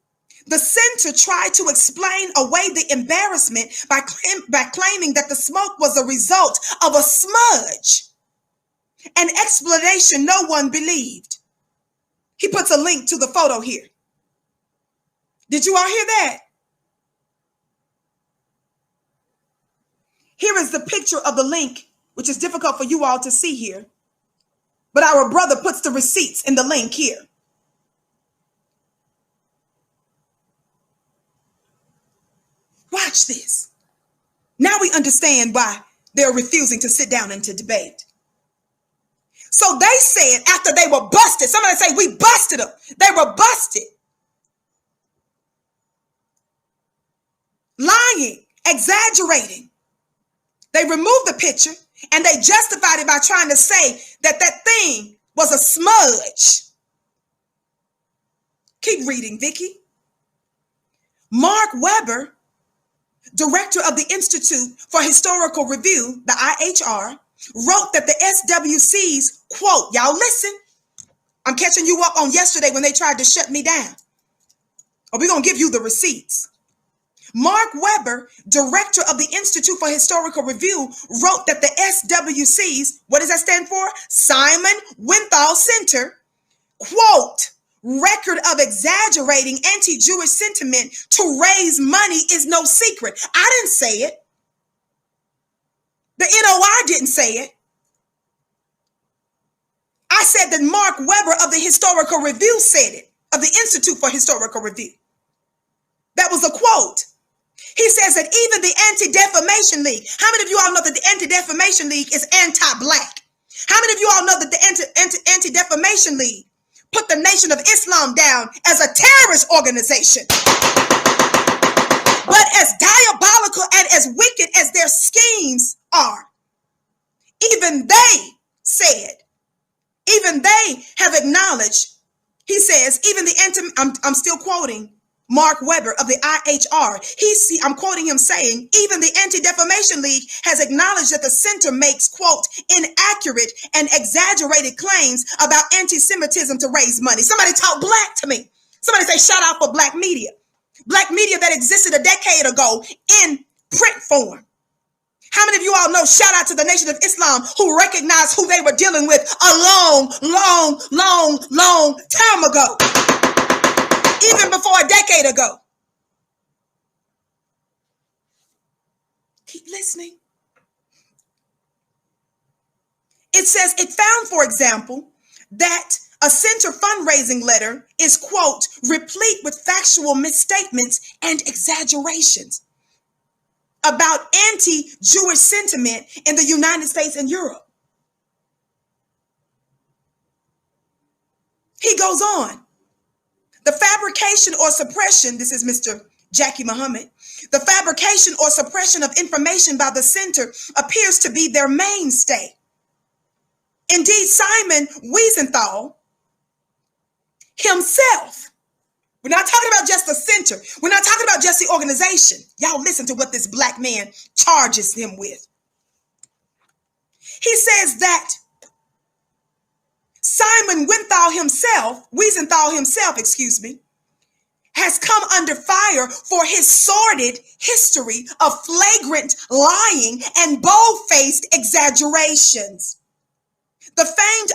the center tried to explain away the embarrassment by claiming that the smoke was a result of a smudge, an explanation no one believed. He puts a link to the photo here. Did you all hear that? Here is the picture of the link, which is difficult for you all to see here. But our brother puts the receipts in the link here. Watch this. Now we understand why they're refusing to sit down and to debate. So they said after they were busted, somebody say, we busted them. They were busted. Lying, exaggerating. They removed the picture and they justified it by trying to say that that thing was a smudge. Keep reading, Vicky. Mark Weber, director of the Institute for Historical Review, the IHR, wrote that the SWC's, quote, y'all listen, I'm catching you up on yesterday when they tried to shut me down. Or we're going to give you the receipts. Mark Weber, director of the Institute for Historical Review, wrote that the SWC's, what does that stand for? Simon Wiesenthal Center, quote, record of exaggerating anti-Jewish sentiment to raise money is no secret. I didn't say it. The NOI didn't say it. I said that Mark Weber of the Historical Review said it, of the Institute for Historical Review. That was a quote. He says that even the Anti-Defamation League, how many of you all know that the Anti-Defamation League is anti-black? How many of you all know that the Anti-Defamation League put the Nation of Islam down as a terrorist organization? But as diabolical and as wicked as their schemes are, even they said, even they have acknowledged, he says, even the I'm still quoting Mark Weber of the IHR. I'm quoting him saying, even the Anti-Defamation League has acknowledged that the center makes, quote, inaccurate and exaggerated claims about anti-Semitism to raise money. Somebody talk black to me. Somebody say shout out for black media. Black media that existed a decade ago in print form. How many of you all know, shout out to the Nation of Islam who recognized who they were dealing with a long time ago. Even before a decade ago. Keep listening. It says it found, for example, that a center fundraising letter is, quote, replete with factual misstatements and exaggerations about anti-Jewish sentiment in the United States and Europe. He goes on. The fabrication or suppression, this is Mr. Jackie Muhammad, the fabrication or suppression of information by the center appears to be their mainstay. Indeed, Simon Wiesenthal himself, we're not talking about just the center, we're not talking about just the organization. Y'all listen to what this black man charges them with. He says that Simon Wiesenthal himself, has come under fire for his sordid history of flagrant lying and bold-faced exaggerations. The famed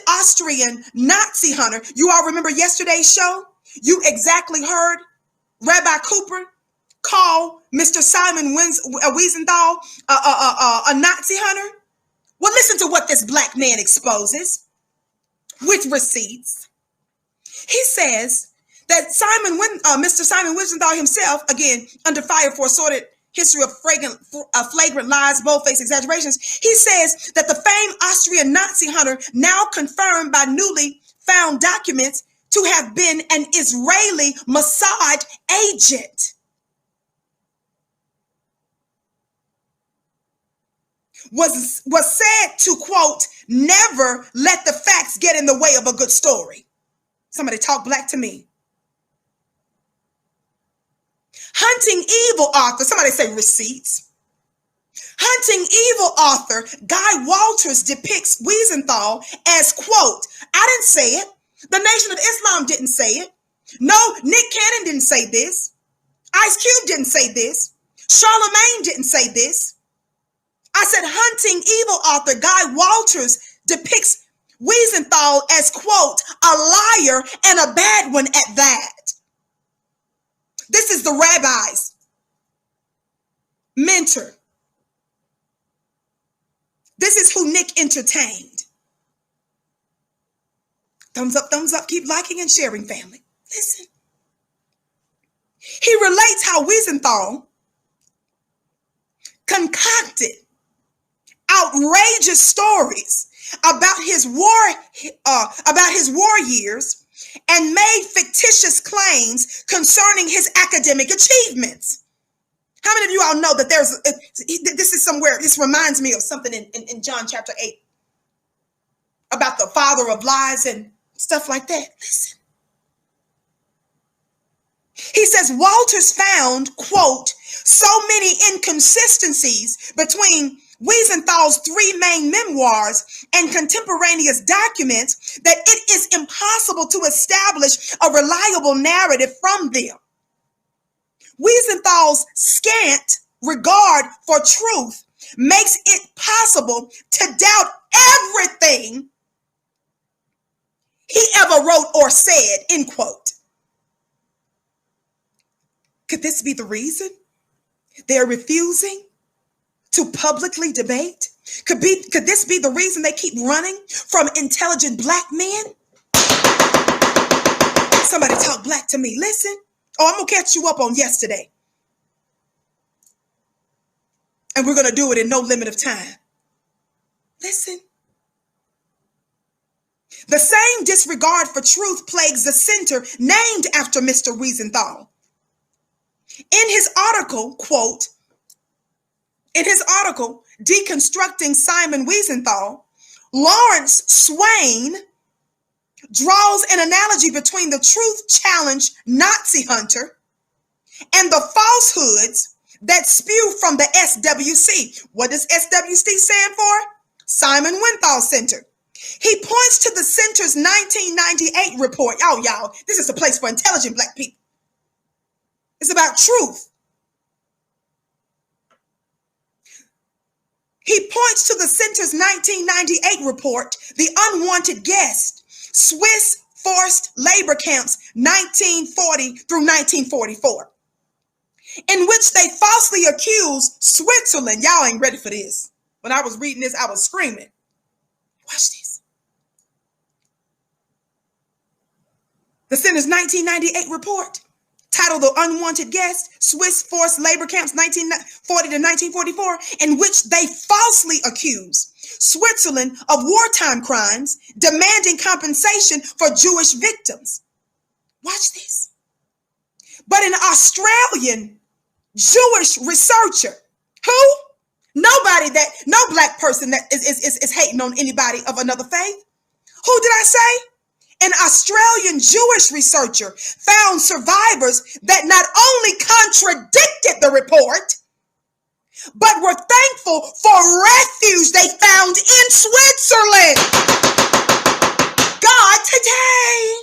Austrian Nazi hunter, you all remember yesterday's show? You exactly heard Rabbi Cooper call Mr. Simon Wiesenthal a Nazi hunter? Well, listen to what this black man exposes with receipts. He says that Mr. Simon Wiesenthal himself, again, under fire for a sordid history of flagrant lies, bold-faced exaggerations, he says that the famed Austrian Nazi hunter, now confirmed by newly found documents to have been an Israeli Mossad agent, was said to, quote, never let the facts get in the way of a good story. Somebody talk black to me. Hunting Evil author, somebody say receipts. Hunting Evil author Guy Walters depicts Wiesenthal as, quote, I didn't say it, The Nation of Islam didn't say it. No, Nick Cannon didn't say this. Ice Cube didn't say this. Charlemagne didn't say this. I said Hunting Evil author Guy Walters depicts Wiesenthal as, quote, a liar and a bad one at that. This is the rabbi's mentor. This is who Nick entertained. Thumbs up, keep liking and sharing, family. Listen. He relates how Wiesenthal concocted outrageous stories about his war years and made fictitious claims concerning his academic achievements. How many of you all know that this reminds me of something in John chapter 8 about the father of lies and stuff like that? Listen. He says Walters found, quote, so many inconsistencies between Wiesenthal's three main memoirs and contemporaneous documents that it is impossible to establish a reliable narrative from them. Wiesenthal's scant regard for truth makes it possible to doubt everything he ever wrote or said, end quote. Could this be the reason they're refusing to publicly debate? Could this be the reason they keep running from intelligent black men? Somebody talk black to me. Listen. Oh, I'm going to catch you up on yesterday. And we're going to do it in no limit of time. Listen. The same disregard for truth plagues the center named after Mr. Wiesenthal. In his article, quote, Deconstructing Simon Wiesenthal, Lawrence Swain draws an analogy between the truth-challenged Nazi hunter and the falsehoods that spew from the SWC. What does SWC stand for? Simon Wiesenthal Center. He points to the center's 1998 report. Oh, y'all, this is a place for intelligent black people. It's about truth. He points to the center's 1998 report, The Unwanted Guest, Swiss Forced Labor Camps 1940 through 1944, in which they falsely accused Switzerland. Y'all ain't ready for this. When I was reading this, I was screaming. Watch this. The center's 1998 report, titled The Unwanted Guest, Swiss Forced Labor Camps 1940 to 1944, in which they falsely accuse Switzerland of wartime crimes, demanding compensation for Jewish victims. Watch this. But an Australian Jewish researcher, who? No black person that is hating on anybody of another faith. Who did I say? An Australian Jewish researcher found survivors that not only contradicted the report, but were thankful for refuge they found in Switzerland. God today.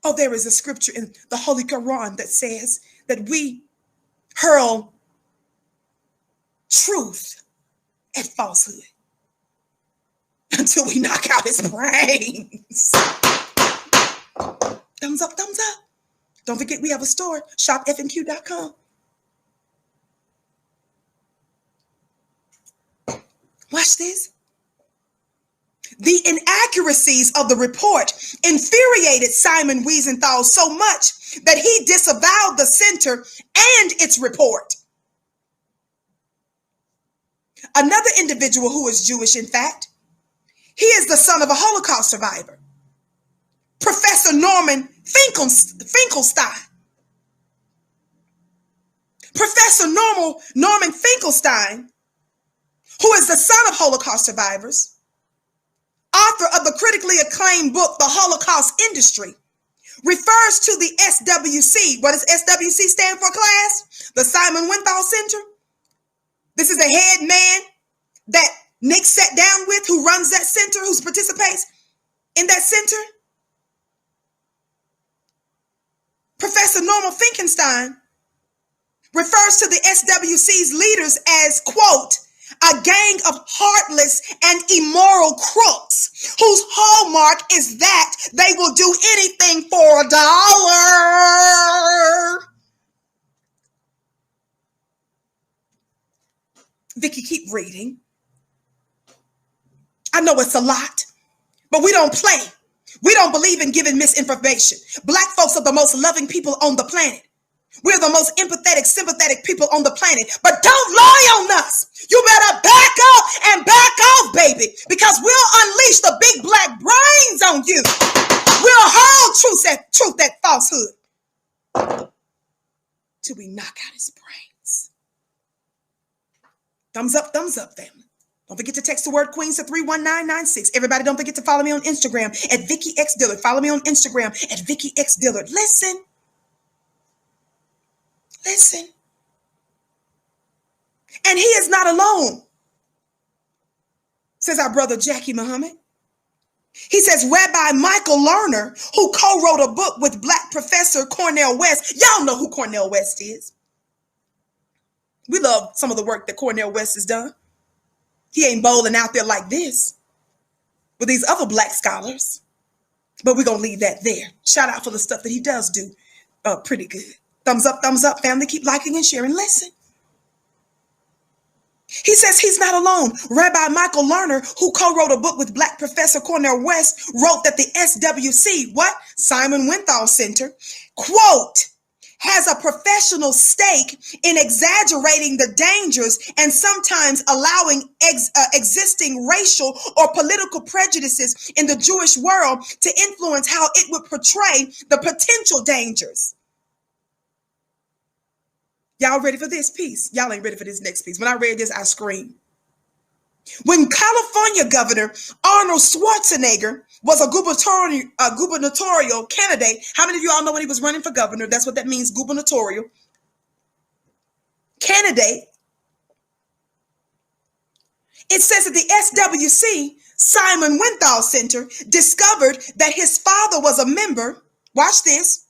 Oh, there is a scripture in the Holy Quran that says that we hurl truth at falsehood until we knock out his brains. Thumbs up, thumbs up. Don't forget we have a store, shopfnq.com. Watch this. The inaccuracies of the report infuriated Simon Wiesenthal so much that he disavowed the center and its report. Another individual who is Jewish, in fact, he is the son of a Holocaust survivor, Professor Norman Finkelstein. Professor Norman Finkelstein, who is the son of Holocaust survivors, author of the critically acclaimed book, The Holocaust Industry, refers to the SWC. What does SWC stand for, class? The Simon Wiesenthal Center. This is a head man that Nick sat down with, who runs that center, who participates in that center, Professor Norman Finkelstein, refers to the SWC's leaders as, quote, a gang of heartless and immoral crooks whose hallmark is that they will do anything for $1. Vicky, keep reading. I know it's a lot, but we don't play. We don't believe in giving misinformation. Black folks are the most loving people on the planet. We're the most empathetic, sympathetic people on the planet, but don't lie on us. You better back up and back off, baby, because we'll unleash the big black brains on you. We'll hurl truth at falsehood till we knock out his brains. Thumbs up, family. Don't forget to text the word Queens to 31996. Everybody, don't forget to follow me on Instagram at Vicky X Dillard. Follow me on Instagram at Vicky X Dillard. Listen. And he is not alone, says our brother Jackie Muhammad. He says Rabbi Michael Lerner, who co-wrote a book with Black Professor Cornel West. Y'all know who Cornel West is. We love some of the work that Cornel West has done. He ain't bowling out there like this with these other black scholars, but we're going to leave that there. Shout out for the stuff that he does do pretty good. Thumbs up, family. Keep liking and sharing. Listen. He says he's not alone. Rabbi Michael Lerner, who co-wrote a book with Black Professor Cornel West, wrote that the SWC, Simon Wiesenthal Center, quote, has a professional stake in exaggerating the dangers and sometimes allowing existing racial or political prejudices in the Jewish world to influence how it would portray the potential dangers. Y'all ready for this piece? Y'all ain't ready for this next piece. When I read this, I screamed. When California Governor Arnold Schwarzenegger was a gubernatorial candidate, how many of you all know when he was running for governor? That's what that means, gubernatorial candidate. It says that the SWC, Simon Wiesenthal Center, discovered that his father was a member, watch this,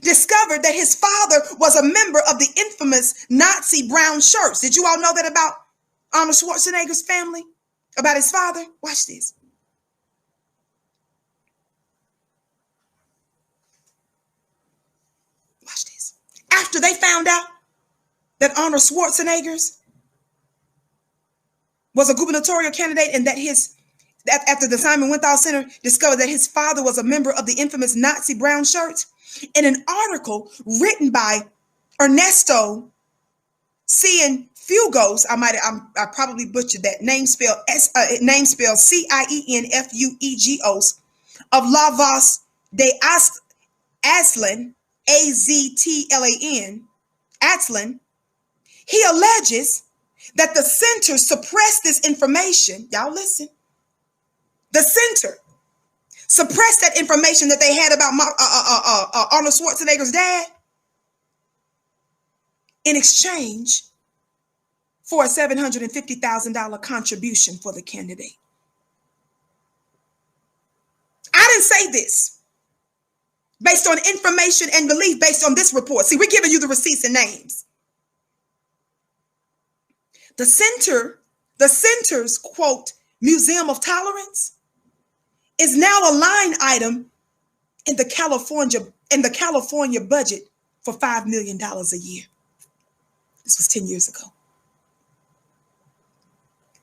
discovered that his father was a member of the infamous Nazi brown shirts. Did you all know that about Arnold Schwarzenegger's family? About his father? Watch this. Watch this. After they found out that Arnold Schwarzenegger's was a gubernatorial candidate and that after the Simon Wiesenthal Center discovered that his father was a member of the infamous Nazi brown shirts, in an article written by Ernesto Cienfuegos, I probably butchered that name spelled Cienfuegos, of La Voz de Aztlán, Aztlan, Aztlán, he alleges that the center suppressed this information. Y'all listen. The center suppressed that information that they had about Arnold Schwarzenegger's dad in exchange for a $750,000 contribution for the candidate. I didn't say this based on information and belief based on this report. See, we're giving you the receipts and names. The center's, quote, Museum of Tolerance is now a line item in the California budget for $5 million a year. This was 10 years ago.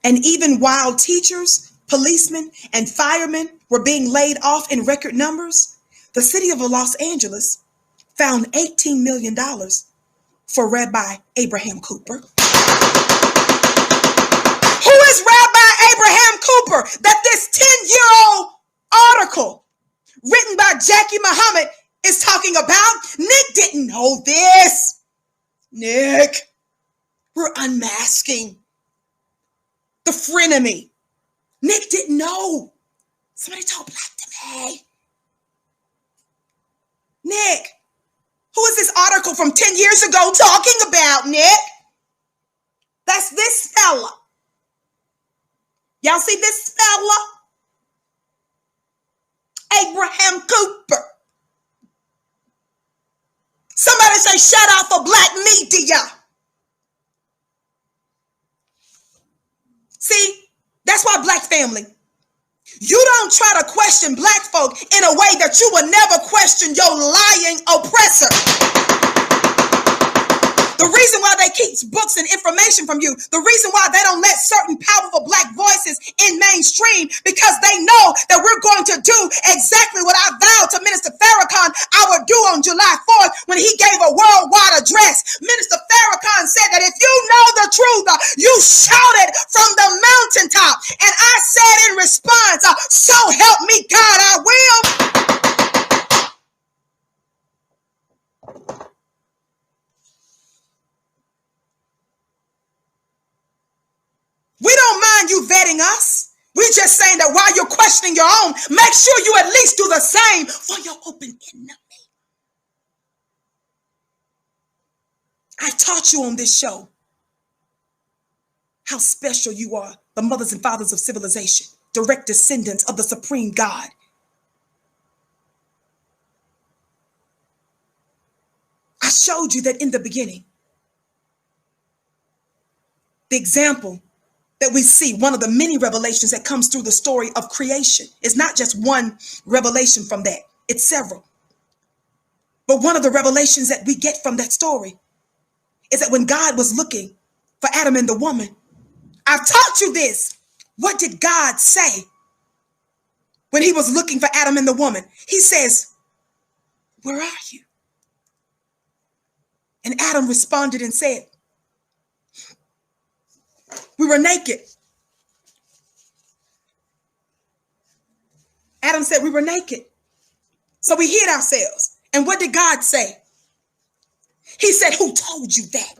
And even while teachers, policemen, and firemen were being laid off in record numbers, the city of Los Angeles found $18 million for Rabbi Abraham Cooper. Who is Rabbi Abraham Cooper that this 10-year-old article written by Jackie Muhammad is talking about? Nick didn't know this. Nick, we're unmasking the frenemy. Nick didn't know. Somebody told Black to me. Nick, who is this article from 10 years ago talking about, Nick? That's this fella. Y'all see this fella? Abraham Cooper. Somebody say shout out for black media. See, that's why black family, you don't try to question black folk in a way that you will never question your lying oppressor. The reason why they keep books and information from you, the reason why they don't let certain powerful black voices in mainstream, because they know that we're going to do exactly what I vowed to Minister Farrakhan I would do on July 4th when he gave a worldwide address. Minister Farrakhan said that if you know the truth, you shout it from the mountaintop. And I said in response, so help me God, I will. We don't mind you vetting us. We're just saying that while you're questioning your own, make sure you at least do the same for your open enemy. I taught you on this show how special you are, the mothers and fathers of civilization, direct descendants of the supreme God. I showed you that in the beginning, the example that we see, one of the many revelations that comes through the story of creation. It's not just one revelation from that, it's several. But one of the revelations that we get from that story is that when God was looking for Adam and the woman, I've taught you this. What did God say when he was looking for Adam and the woman? He says, where are you? And Adam responded and said, we were naked. Adam said we were naked. So we hid ourselves. And what did God say? He said, who told you that?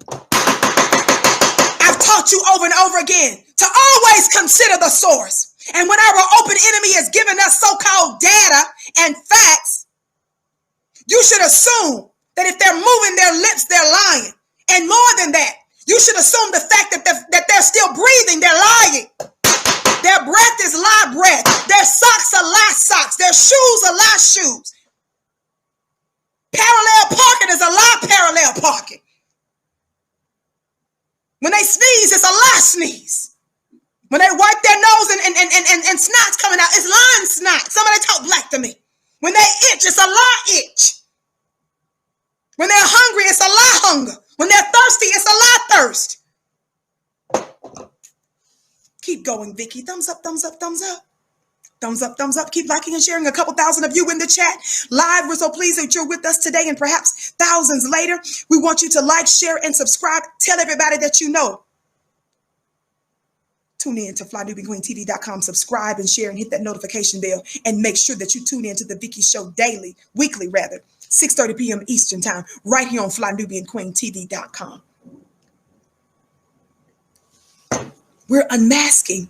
I've taught you over and over again to always consider the source. And when our open enemy has given us so-called data and facts, you should assume that if they're moving their lips, they're lying. And more than that, you should assume the fact that they're still breathing, they're lying. Their breath is lie breath. Their socks are lie socks. Their shoes are lie shoes. Parallel parking is a lie parallel parking. When they sneeze, it's a lie sneeze. When they wipe their nose and snot's coming out, it's lying snot. Somebody talk black to me. When they itch, it's a lie itch. When they're hungry, it's a lie hunger. When they're thirsty, it's a lie thirst. Keep going, Vicky. Thumbs up, thumbs up, thumbs up. Thumbs up, thumbs up. Keep liking and sharing. A couple thousand of you in the chat live. We're so pleased that you're with us today and perhaps thousands later. We want you to like, share, and subscribe. Tell everybody that you know. Tune in to flynubianqueentv.com. Subscribe and share and hit that notification bell. And make sure that you tune in to the Vicky Show daily, weekly rather, 6:30 p.m. Eastern time, right here on flynubianqueentv.com. We're unmasking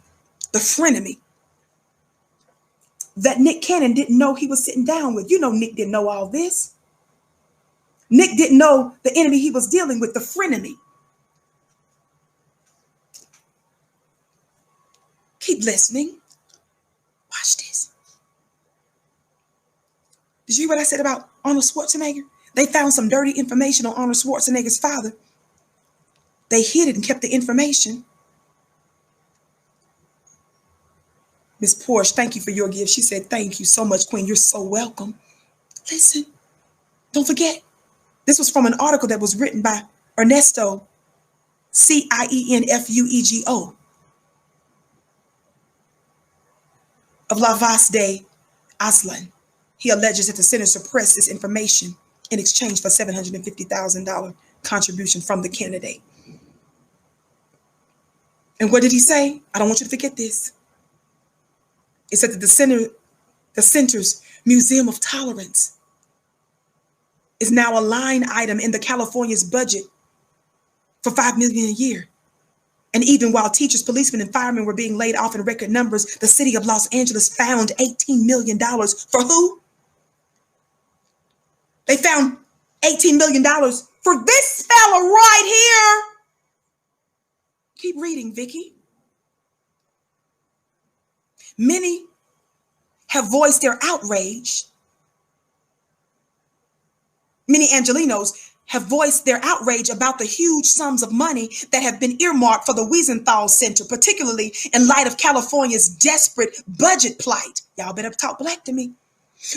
the frenemy that Nick Cannon didn't know he was sitting down with. You know Nick didn't know all this. Nick didn't know the enemy he was dealing with, the frenemy. Keep listening. Watch this. Did you hear what I said about Arnold Schwarzenegger? They found some dirty information on Arnold Schwarzenegger's father. They hid it and kept the information. Miss Porsche, thank you for your gift. She said, thank you so much, Queen. You're so welcome. Listen, don't forget, this was from an article that was written by Ernesto, Cienfuego, of La Vaz de Aslan. He alleges that the center suppressed this information in exchange for $750,000 contribution from the candidate. And what did he say? I don't want you to forget this. It said that the center's Museum of Tolerance is now a line item in the California's budget for $5 million a year. And even while teachers, policemen, and firemen were being laid off in record numbers, the city of Los Angeles found $18 million for who? They found $18 million for this fella right here. Keep reading, Vicky. Many have voiced their outrage. Many Angelenos have voiced their outrage about the huge sums of money that have been earmarked for the Wiesenthal Center, particularly in light of California's desperate budget plight. Y'all better talk black to me.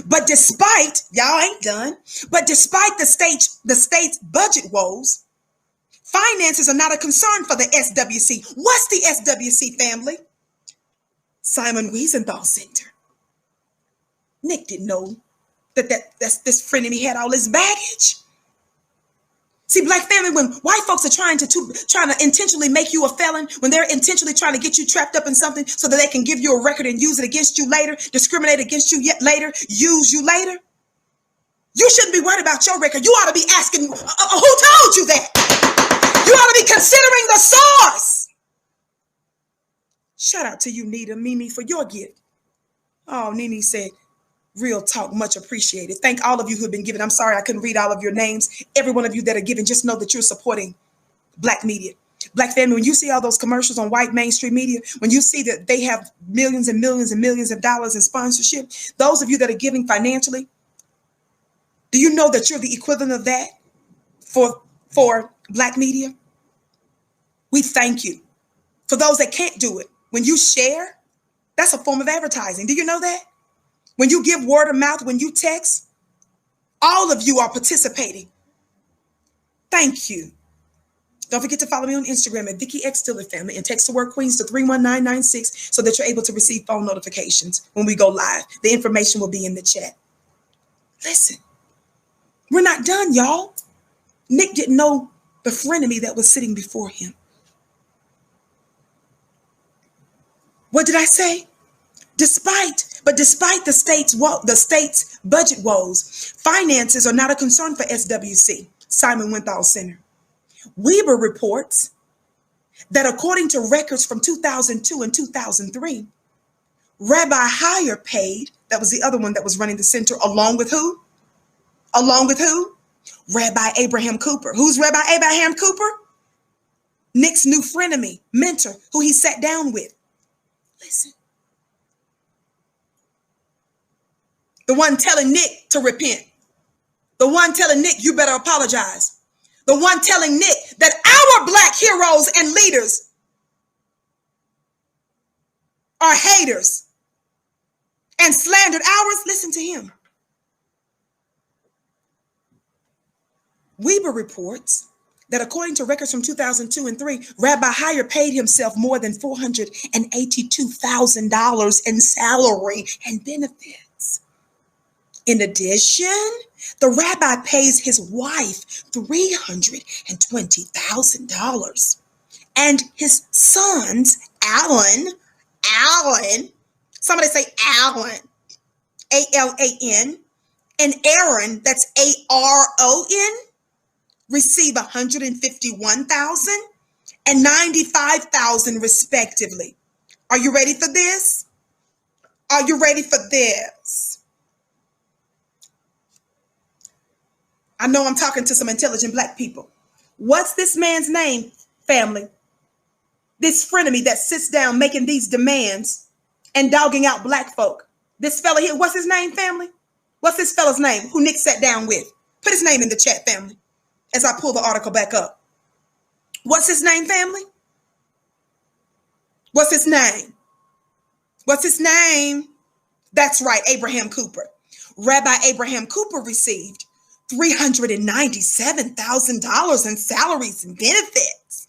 But despite, y'all ain't done, but despite the state's budget woes, finances are not a concern for the SWC. What's the SWC, family? Simon Wiesenthal Center. Nick didn't know that's this frenemy had all this baggage. See, black family, when white folks are trying to intentionally make you a felon, when they're intentionally trying to get you trapped up in something so that they can give you a record and use it against you later, discriminate against you yet later, use you later, you shouldn't be worried about your record. You ought to be asking, who told you that? You ought to be considering the source. Shout out to you, Nita Mimi, for your gift. Oh, Nene said, real talk, much appreciated. Thank all of you who have been giving. I'm sorry I couldn't read all of your names. Every one of you that are giving, just know that you're supporting black media. Black family, when you see all those commercials on white mainstream media, when you see that they have millions and millions and millions of dollars in sponsorship, those of you that are giving financially, do you know that you're the equivalent of that for black media? We thank you. For those that can't do it, when you share, that's a form of advertising. Do you know that? When you give word of mouth, when you text, all of you are participating. Thank you. Don't forget to follow me on Instagram at Vicky X Stiller Family and text the word Queens to 31996 so that you're able to receive phone notifications when we go live. The information will be in the chat. Listen, we're not done, y'all. Nick didn't know the frenemy that was sitting before him. What did I say? Despite the state's budget woes, finances are not a concern for SWC, Simon Wiesenthal Center. Weber reports that according to records from 2002 and 2003, Rabbi Hire paid, that was the other one that was running the center, along with who? Along with who? Rabbi Abraham Cooper. Who's Rabbi Abraham Cooper? Nick's new frenemy, mentor, who he sat down with. Listen. The one telling Nick to repent. The one telling Nick you better apologize. The one telling Nick that our black heroes and leaders are haters and slandered ours. Listen to him. Weber reports that according to records from 2002 and 3, Rabbi Hire paid himself more than $482,000 in salary and benefits. In addition, the rabbi pays his wife $320,000 and his sons, Alan, somebody say Alan, A-L-A-N, and Aaron, that's A-R-O-N, receive $151,000 and $95,000 respectively. Are you ready for this? Are you ready for this? I know I'm talking to some intelligent black people. What's this man's name, family? This frenemy that sits down making these demands and dogging out black folk. This fella here, what's his name, family? What's this fella's name who Nick sat down with? Put his name in the chat, family, as I pull the article back up. What's his name, family? What's his name? What's his name? That's right, Abraham Cooper. Rabbi Abraham Cooper received $397,000 in salaries and benefits.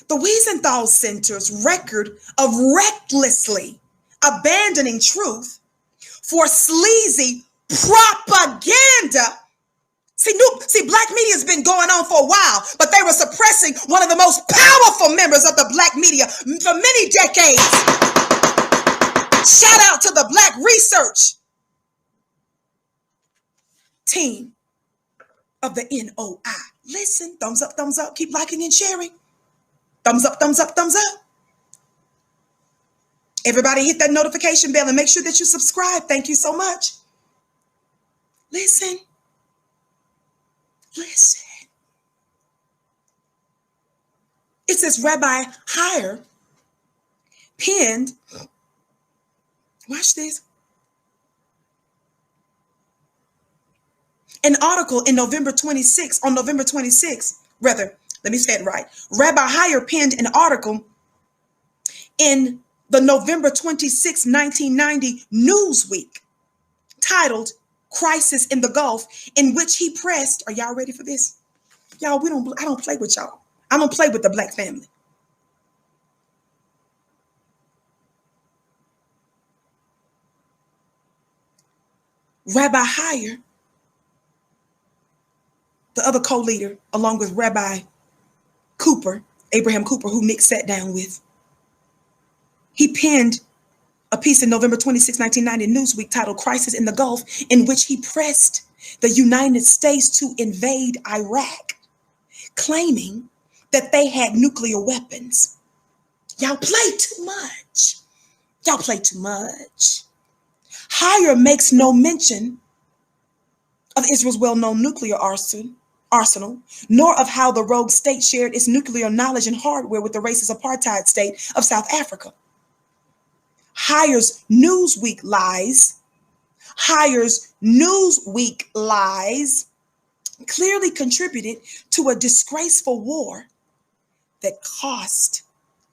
The Wiesenthal Center's record of recklessly abandoning truth for sleazy propaganda. See, black media has been going on for a while, but they were suppressing one of the most powerful members of the black media for many decades. Shout out to the Black Research team of the NOI. Listen, thumbs up, keep liking and sharing. Thumbs up, thumbs up, thumbs up. Everybody hit that notification bell and make sure that you subscribe. Thank you so much. Listen. It says Rabbi Heyer penned, watch this, an article in November 26, rather, let me say it right. Rabbi Heyer penned an article in the November 26, 1990 Newsweek titled Crisis in the Gulf, in which he pressed, are y'all ready for this? Y'all, I don't play with y'all. I don't play with the black family. Rabbi Heyer, the other co-leader, along with Rabbi Cooper, Abraham Cooper, who Nick sat down with, he penned a piece in November 26, 1990 Newsweek titled Crisis in the Gulf, in which he pressed the United States to invade Iraq, claiming that they had nuclear weapons. Y'all play too much. Y'all play too much. Heyer makes no mention of Israel's well-known nuclear arsenal, nor of how the rogue state shared its nuclear knowledge and hardware with the racist apartheid state of South Africa. Heyer's Newsweek lies clearly contributed to a disgraceful war that cost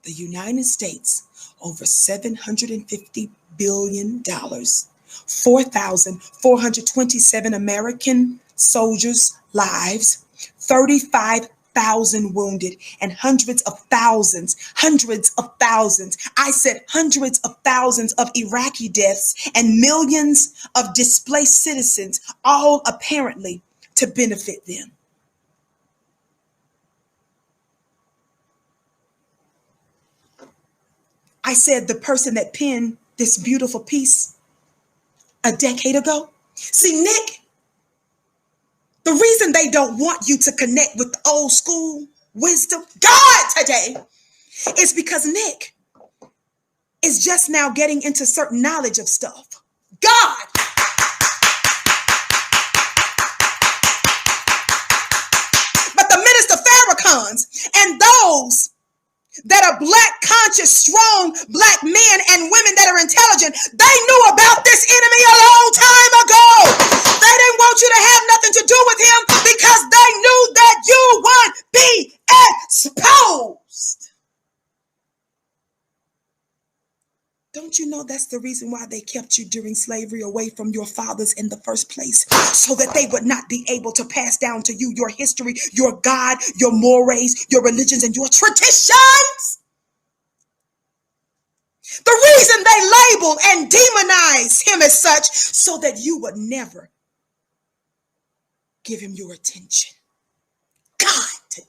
the United States over $750 billion, 4,427 American soldiers' lives, 35,000 wounded, and hundreds of thousands, I said hundreds of thousands of Iraqi deaths and millions of displaced citizens, all apparently to benefit them. I said the person that penned this beautiful piece a decade ago. See, Nick, the reason they don't want you to connect with the old school wisdom, God, today, is because Nick is just now getting into certain knowledge of stuff. God. But the minister Farrakhans and those that are black, conscious, strong black men and women that are intelligent, they knew about this enemy a long time ago. They didn't want you to have nothing to do with him because they knew that you would be exposed. Don't you know that's the reason why they kept you during slavery away from your fathers in the first place? So that they would not be able to pass down to you your history, your God, your mores, your religions, and your traditions. The reason they label and demonize him as such, so that you would never give him your attention. God, today.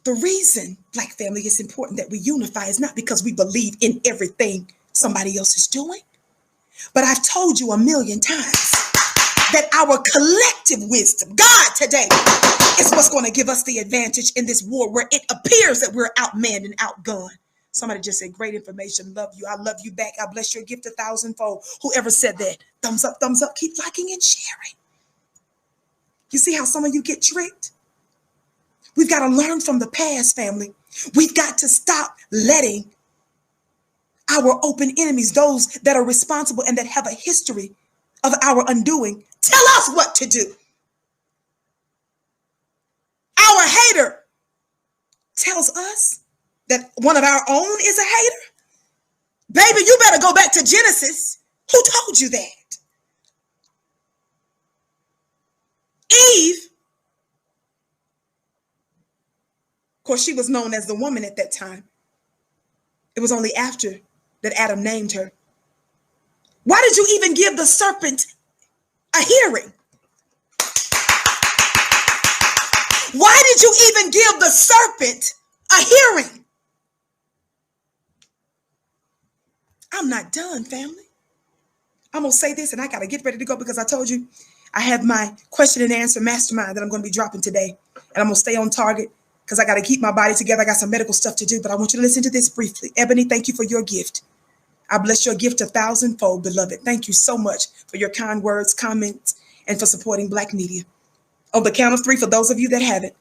The reason, black family, it's important that we unify is not because we believe in everything somebody else is doing, but I've told you a million times that our collective wisdom, God, today, is what's going to give us the advantage in this war where it appears that we're outmanned and outgunned. Somebody just said, great information, love you. I love you back. I bless your gift 1,000-fold. Whoever said that, thumbs up, keep liking and sharing. You see how some of you get tricked? We've got to learn from the past, family. We've got to stop letting our open enemies, those that are responsible and that have a history of our undoing, tell us what to do. Our hater tells us that one of our own is a hater. Baby, you better go back to Genesis. Who told you that? Eve, of course, she was known as the woman at that time. It was only after that Adam named her. Why did you even give the serpent a hearing? Why did you even give the serpent a hearing? I'm not done, family. I'm going to say this and I got to get ready to go because I told you I have my question and answer mastermind that I'm going to be dropping today. And I'm going to stay on target because I got to keep my body together. I got some medical stuff to do, but I want you to listen to this briefly. Ebony, thank you for your gift. I bless your gift 1,000-fold, beloved. Thank you so much for your kind words, comments, and for supporting Black media. On the count of 3, for those of you that haven't,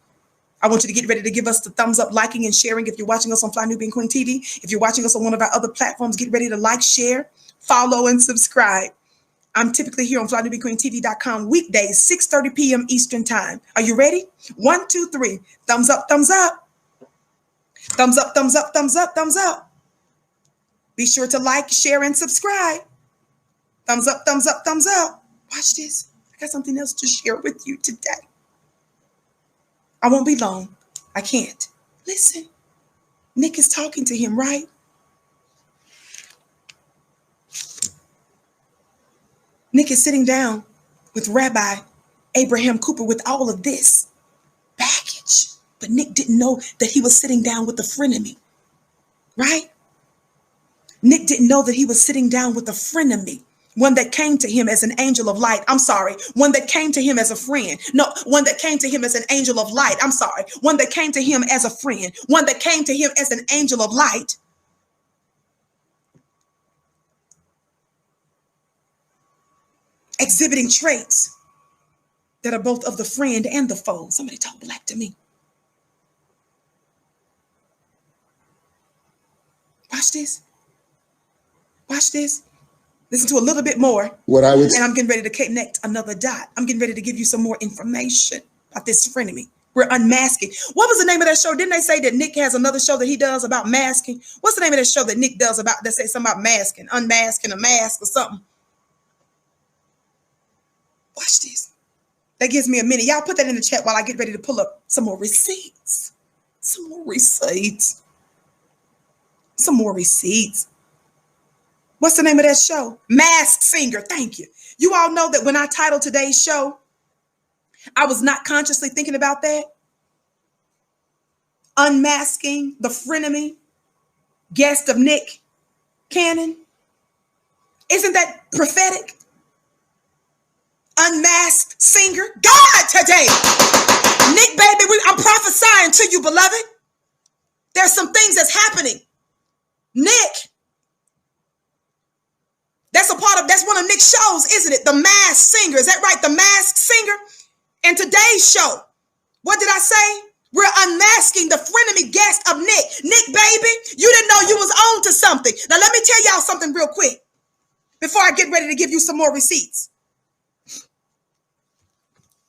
I want you to get ready to give us the thumbs up, liking and sharing. If you're watching us on Fly Nubian Queen TV, if you're watching us on one of our other platforms, get ready to like, share, follow, and subscribe. I'm typically here on flynubianqueentv.com weekdays, 6:30 p.m. Eastern Time. Are you ready? 1, 2, 3. Thumbs up, thumbs up. Thumbs up, thumbs up, thumbs up, thumbs up. Be sure to like, share, and subscribe. Thumbs up, thumbs up, thumbs up. Watch this. I got something else to share with you today. I won't be long. I can't. Listen. Nick is talking to him, right? Nick is sitting down with Rabbi Abraham Cooper with all of this baggage. But Nick didn't know that he was sitting down with a frenemy, right? Nick didn't know that he was sitting down with a frenemy, one that came to him as an angel of light. I'm sorry, one that came to him as a friend. No, one that came to him as an angel of light. I'm sorry, one that came to him as a friend, one that came to him as an angel of light. Exhibiting traits that are both of the friend and the foe. Somebody talk black to me. Watch this. Watch this. Listen to a little bit more. What I would, and I'm getting ready to connect another dot. I'm getting ready to give you some more information about this frenemy. We're unmasking. What was the name of that show? Didn't they say that Nick has another show that he does about masking? What's the name of that show that Nick does about, that says something about masking, unmasking a mask or something? Watch this. That gives me a minute. Y'all put that in the chat while I get ready to pull up some more receipts. Some more receipts. Some more receipts. What's the name of that show? Masked Singer. Thank you. You all know that when I titled today's show, I was not consciously thinking about that. Unmasking the frenemy, guest of Nick Cannon. Isn't that prophetic? Unmasked singer. God today. Nick, baby, I'm prophesying to you, beloved. There's some things that's happening. Nick. That's one of Nick's shows, isn't it? The Masked Singer. Is that right? The Masked Singer. And today's show, what did I say? We're unmasking the frenemy guest of Nick. Nick, baby, you didn't know you was on to something. Now, let me tell y'all something real quick before I get ready to give you some more receipts.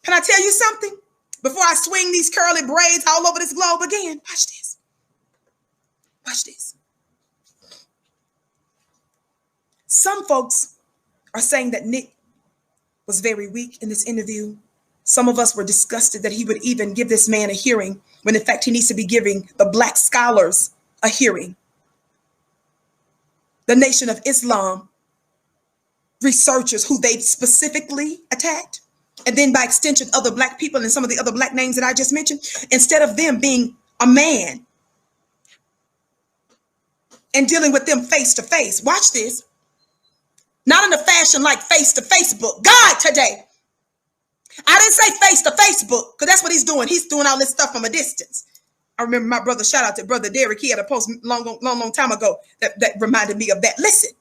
Can I tell you something? Before I swing these curly braids all over this globe again, watch this. Watch this. Some folks are saying that Nick was very weak in this interview. Some of us were disgusted that he would even give this man a hearing when in fact he needs to be giving the black scholars a hearing. The Nation of Islam researchers who they specifically attacked, and then by extension other black people and some of the other black names that I just mentioned, instead of them being a man and dealing with them face to face. Watch this. Not in a fashion like face to Facebook. God today. I didn't say face to Facebook because that's what he's doing. He's doing all this stuff from a distance. I remember my brother, shout out to Brother Derek. He had a post long time ago that reminded me of that. Listen,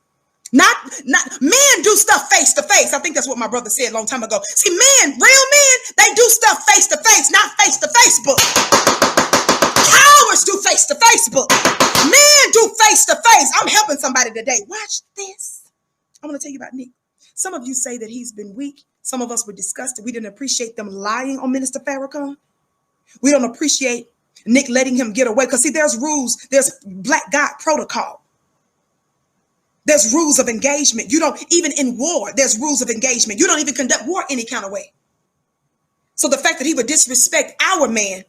not men do stuff face to face. I think that's what my brother said a long time ago. See, men, real men, they do stuff face to face, not face to Facebook. Cowards do face to Facebook. Men do face to face. I'm helping somebody today. Watch this. I want to tell you about Nick. Some of you say that he's been weak. Some of us were disgusted. We didn't appreciate them lying on Minister Farrakhan. We don't appreciate Nick letting him get away. Because see, there's rules. There's Black God protocol. There's rules of engagement. You don't, even in war, there's rules of engagement. You don't even conduct war any kind of way. So the fact that he would disrespect our man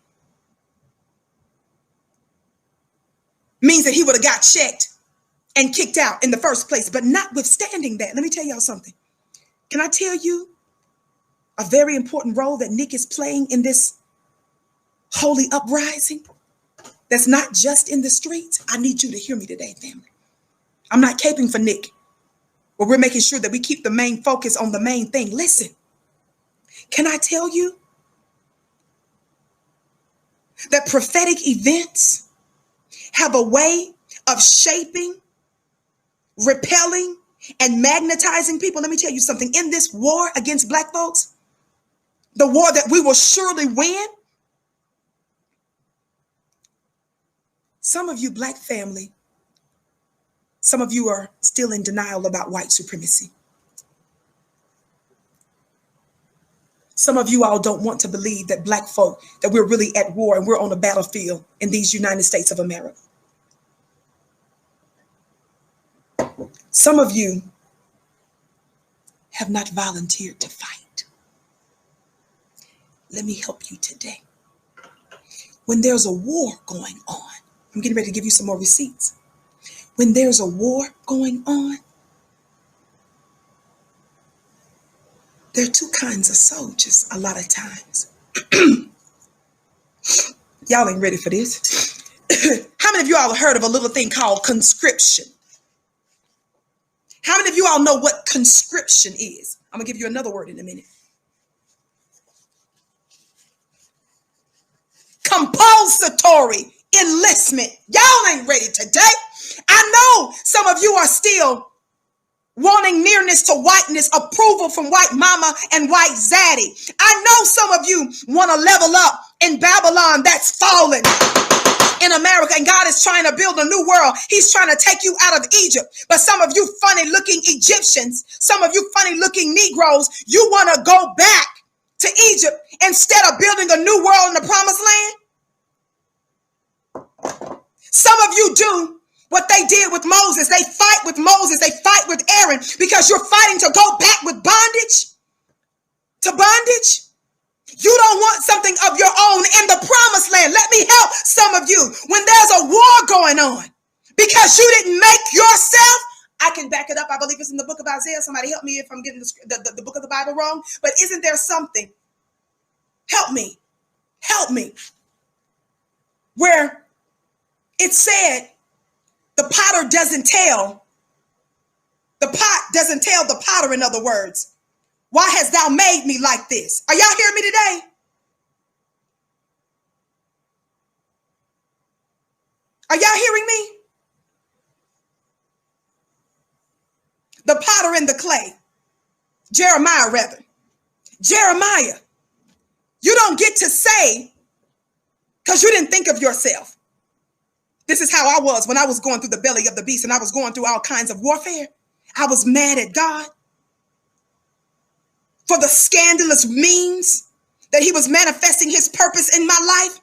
means that he would have got checked and kicked out in the first place. But notwithstanding that, let me tell y'all something. Can I tell you a very important role that Nick is playing in this holy uprising that's not just in the streets? I need you to hear me today, family. I'm not caping for Nick, but we're making sure that we keep the main focus on the main thing. Listen, can I tell you that prophetic events have a way of shaping, repelling, and magnetizing people? Let me tell you something. In this war against black folks, the war that we will surely win, Some of you, Black family, some of you are still in denial about white supremacy. Some of you all don't want to believe that Black folk, that we're really at war and we're on a battlefield in these United States of America. Some of you have not volunteered to fight. Let me help you today. When there's a war going on, I'm getting ready to give you some more receipts. When there's a war going on, there are two kinds of soldiers a lot of times. Y'all ain't ready for this. How many of you all have heard of a little thing called conscription? How many of you all know what conscription is? I'm going to give you another word in a minute. Compulsory enlistment. Y'all ain't ready today. I know some of you are still wanting nearness to whiteness, approval from white mama and white zaddy. I know some of you want to level up in Babylon that's fallen in America, and God is trying to build a new world. He's trying to take you out of Egypt. But some of you funny looking Egyptians, some of you funny looking Negroes, you want to go back to Egypt instead of building a new world in the promised land. Some of you do what they did with Moses. They fight with Moses. They fight with Aaron because you're fighting to go back with bondage to bondage. You don't want something of your own in the promised land. Let me help some of you. When there's a war going on because you didn't make yourself, I can back it up. I believe it's in the book of Isaiah. Somebody help me if I'm getting the book of the Bible wrong. But isn't there something? Help me. Help me. Where it said the potter doesn't tell. The pot doesn't tell the potter, in other words. Why hast thou made me like this? Are y'all hearing me today? Are y'all hearing me? The potter and the clay. Jeremiah, rather. Jeremiah, you don't get to say, because you didn't think of yourself. This is how I was when I was going through the belly of the beast and I was going through all kinds of warfare. I was mad at God for the scandalous means that he was manifesting his purpose in my life.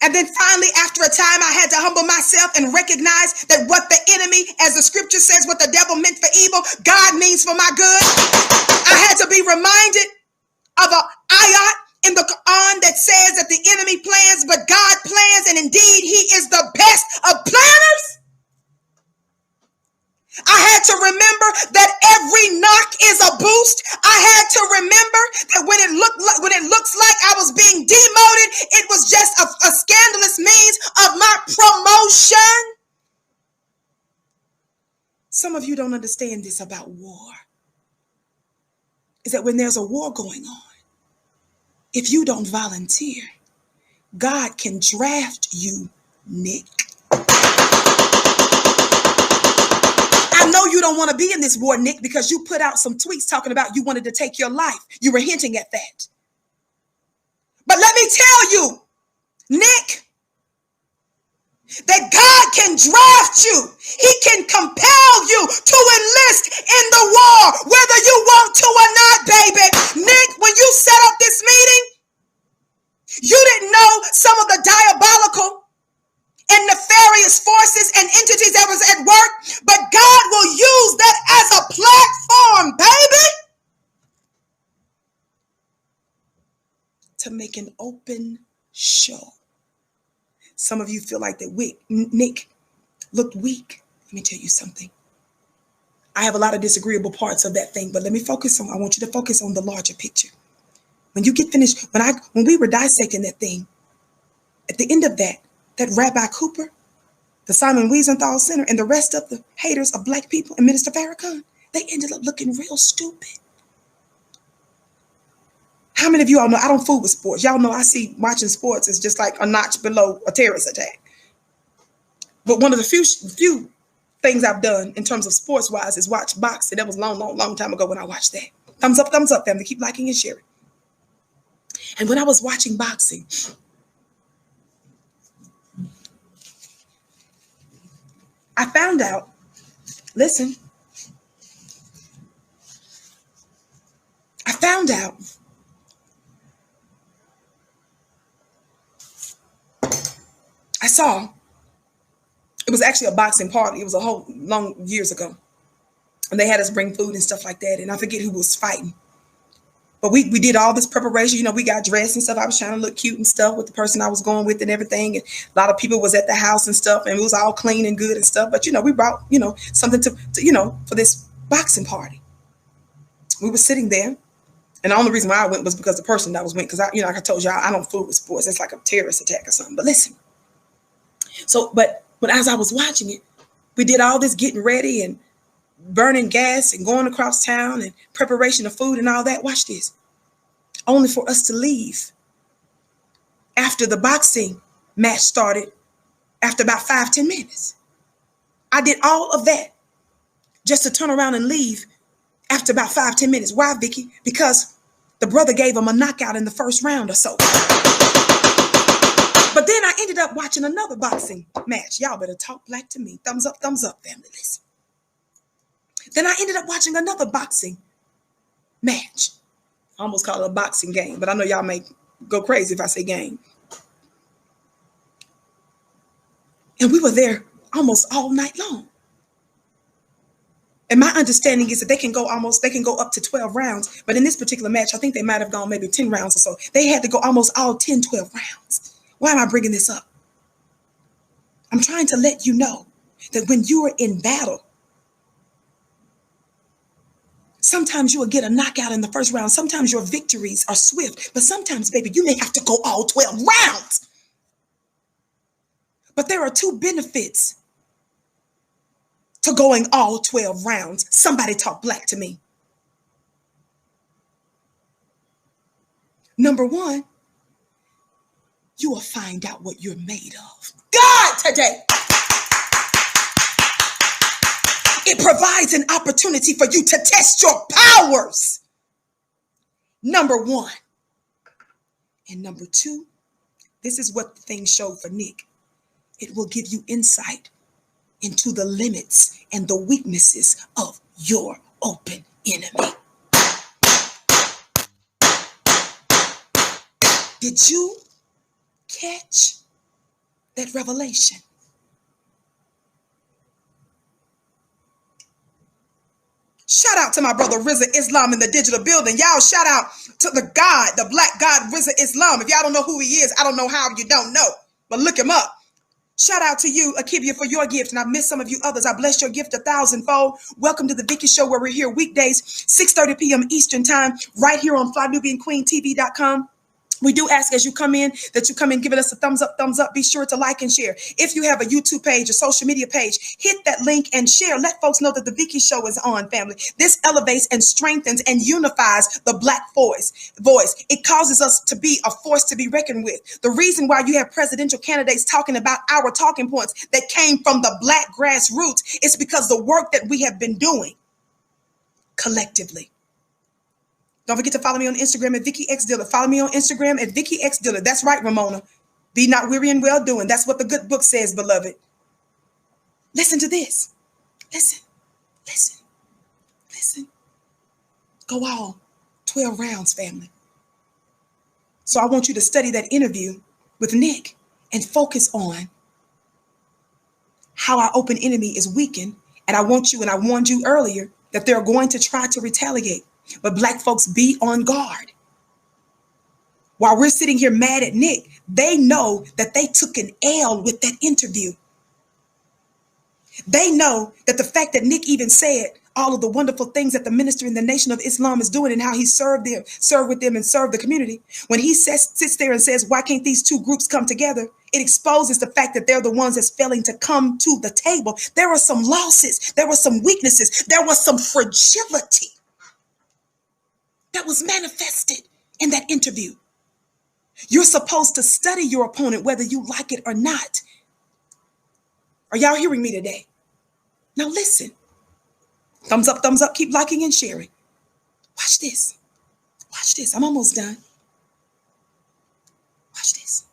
And then finally, after a time, I had to humble myself and recognize that what the enemy, as the scripture says, what the devil meant for evil, God means for my good. I had to be reminded of an ayat in the Quran that says that the enemy plans, but God plans, and indeed he is the best of planners. I had to remember that every knock is a boost. I had to remember that when it looks like I was being demoted, it was just a scandalous means of my promotion. Some of you don't understand this about war. Is that when there's a war going on, if you don't volunteer, God can draft you, Nick. I know you don't want to be in this war, Nick, because you put out some tweets talking about you wanted to take your life. You were hinting at that. But let me tell you, Nick, that God can draft you. He can compel you to enlist in the war, whether you want to or not, baby. Nick, when you set up this meeting, you didn't know some of the diabolical and nefarious forces and entities that was at work, but God will use that as a platform, baby, to make an open show. Some of you feel like that Nick looked weak. Let me tell you something. I have a lot of disagreeable parts of that thing, but I want you to focus on the larger picture. When you get finished, when we were dissecting that thing, at the end of that Rabbi Cooper, the Simon Wiesenthal Center, and the rest of the haters of Black people and Minister Farrakhan, they ended up looking real stupid. How many of you all know I don't fool with sports? Y'all know I see watching sports is just like a notch below a terrorist attack. But one of the few things I've done in terms of sports-wise is watch boxing. That was a long time ago when I watched that. Thumbs up, family. Keep liking and sharing. And when I was watching boxing, I found out, listen, I found out I saw it was actually a boxing party. It was a whole long years ago. And they had us bring food and stuff like that. And I forget who was fighting. But we did all this preparation. You know, we got dressed and stuff. I was trying to look cute and stuff with the person I was going with and everything. And a lot of people was at the house and stuff. And it was all clean and good and stuff. But, you know, we brought, you know, something to you know, for this boxing party. We were sitting there. And the only reason why I went was because the person that was went. Because, you know, like I told you, I don't fool with sports. It's like a terrorist attack or something. But listen. So, but as I was watching it, we did all this getting ready and burning gas and going across town and preparation of food and all that. Watch this. Only for us to leave after the boxing match started after about 5-10 minutes. I did all of that just to turn around and leave after about 5-10 minutes. Why, Vicky? Because the brother gave him a knockout in the first round or so. But then I ended up watching another boxing match. Y'all better talk black to me. Thumbs up, family. Listen. Then I ended up watching another boxing match. I almost call it a boxing game, but I know y'all may go crazy if I say game. And we were there almost all night long. And my understanding is that they can go up to 12 rounds. But in this particular match, I think they might have gone maybe 10 rounds or so. They had to go almost all 10, 12 rounds. Why am I bringing this up? I'm trying to let you know that when you are in battle, sometimes you will get a knockout in the first round. Sometimes your victories are swift. But sometimes, baby, you may have to go all 12 rounds. But there are two benefits to going all 12 rounds. Somebody talk black to me. Number one, you will find out what you're made of. God, today. It provides an opportunity for you to test your powers. Number one. And number two, this is what the thing showed for Nick. It will give you insight into the limits and the weaknesses of your open enemy. Did you catch that revelation? Shout out to my brother Rizza Islam in the digital building. Y'all shout out to the God, the black God Rizza Islam. If y'all don't know who he is, I don't know how you don't know, but look him up. Shout out to you, Akibia, for your gift. And I missed some of you others. I bless your gift 1,000-fold. Welcome to the Vicky Show, where we're here weekdays, 6:30 p.m. Eastern time, right here on FlyNubianQueenTV.com. We do ask as you come in that you come in giving us a thumbs up, thumbs up. Be sure to like and share. If you have a YouTube page, a social media page, hit that link and share. Let folks know that the Vicky Show is on, family. This elevates and strengthens and unifies the black voice. It causes us to be a force to be reckoned with. The reason why you have presidential candidates talking about our talking points that came from the black grassroots is because the work that we have been doing collectively. Don't forget to follow me on Instagram at Vicky X Diller. Follow me on Instagram at Vicky X Diller. That's right, Ramona. Be not weary in well doing. That's what the good book says, beloved. Listen to this. Listen. Go all 12 rounds, family. So I want you to study that interview with Nick and focus on how our open enemy is weakened. And I want you, and I warned you earlier, that they're going to try to retaliate. But black folks, be on guard. While we're sitting here mad at Nick, they know that they took an L with that interview. They know that the fact that Nick even said all of the wonderful things that the minister in the Nation of Islam is doing and how he served with them and served the community. When he sits there and says, why can't these two groups come together? It exposes the fact that they're the ones that's failing to come to the table. There were some losses. There were some weaknesses. There was some fragility that was manifested in that interview. You're supposed to study your opponent, whether you like it or not. Are y'all hearing me today? Now listen. Thumbs up, keep liking and sharing. Watch this. I'm almost done. Watch this.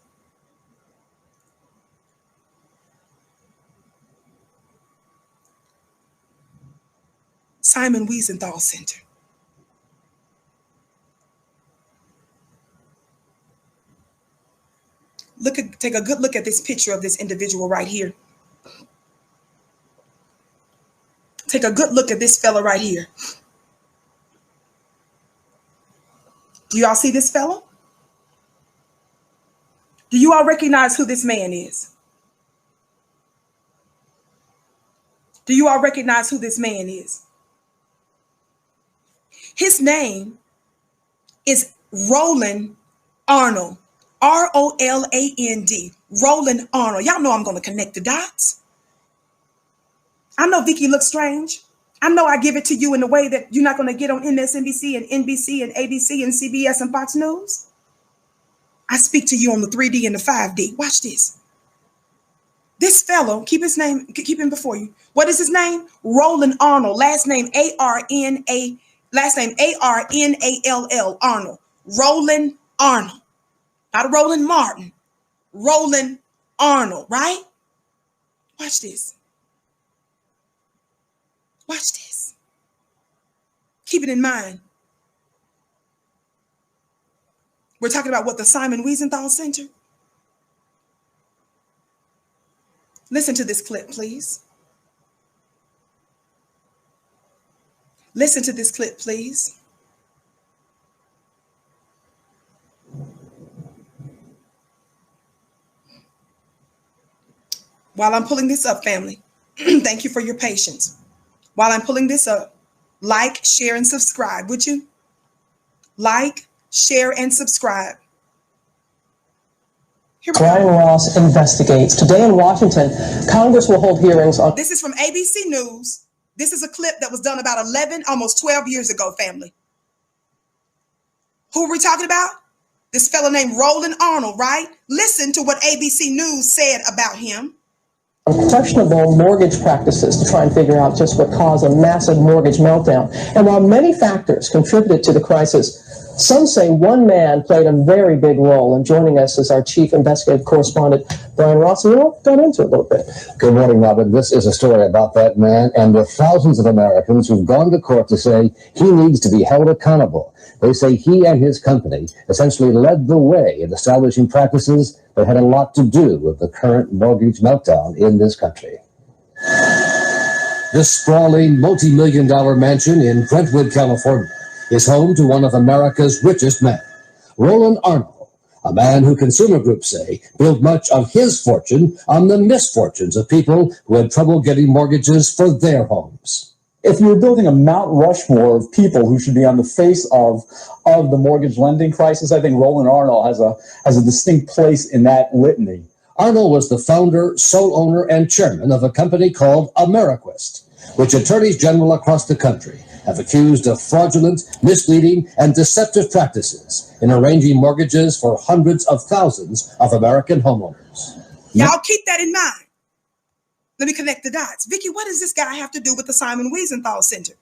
Simon Wiesenthal Center. Take a good look at this picture of this individual right here. Take a good look at this fella right here. Do y'all see this fella? Do you all recognize who this man is? Do you all recognize who this man is? His name is Roland Arnall. R-O-L-A-N-D. Roland Arnall. Y'all know I'm going to connect the dots. I know Vicky looks strange. I know I give it to you in a way that you're not going to get on MSNBC and NBC and ABC and CBS and Fox News. I speak to you on the 3D and the 5D. Watch this. This fellow, keep his name, keep him before you. What is his name? Roland Arnall. Last name A-R-N-A, last name A-R-N-A-L-L, Arnall. Roland Arnall. Not Roland Martin. Roland Arnall, right? Watch this. Watch this. Keep it in mind. We're talking about what, the Simon Wiesenthal Center? Listen to this clip, please. Listen to this clip, please. While I'm pulling this up, family, thank you for your patience. While I'm pulling this up, like, share, and subscribe, would you? Like, share, and subscribe. Brian Ross investigates. Today in Washington, Congress will hold hearings on... This is from ABC News. This is a clip that was done about 11, almost 12 years ago, family. Who are we talking about? This fellow named Roland Arnall, right? Listen to what ABC News said about him. Questionable mortgage practices to try and figure out just what caused a massive mortgage meltdown. And while many factors contributed to the crisis, some say one man played a very big role. And joining us is our chief investigative correspondent, Brian Ross. And we'll get into it a little bit. Good morning, Robin. This is a story about that man and the thousands of Americans who've gone to court to say he needs to be held accountable. They say he and his company essentially led the way in establishing practices that had a lot to do with the current mortgage meltdown in this country. This sprawling multi-million-dollar mansion in Brentwood, California, is home to one of America's richest men, Roland Arnall, a man who consumer groups say built much of his fortune on the misfortunes of people who had trouble getting mortgages for their homes. If you're building a Mount Rushmore of people who should be on the face of the mortgage lending crisis, I think Roland Arnall has a distinct place in that litany. Arnall was the founder, sole owner, and chairman of a company called Ameriquest, which attorneys general across the country have accused of fraudulent, misleading, and deceptive practices in arranging mortgages for hundreds of thousands of American homeowners. Y'all keep that in mind. Let me connect the dots. Vicky, what does this guy have to do with the Simon Wiesenthal Center?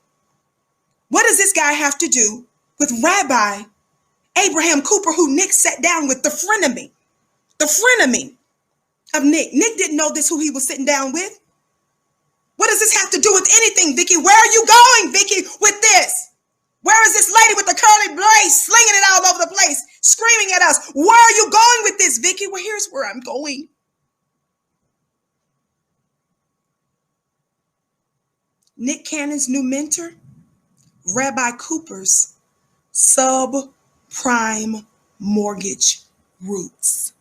What does this guy have to do with Rabbi Abraham Cooper, who Nick sat down with, the frenemy of Nick? Nick didn't know this, who he was sitting down with. What does this have to do with anything, Vicky? Where are you going, Vicky, with this? Where is this lady with the curly braids slinging it all over the place, screaming at us? Where are you going with this, Vicky? Well, here's where I'm going. Nick Cannon's new mentor, Rabbi Cooper's subprime mortgage roots.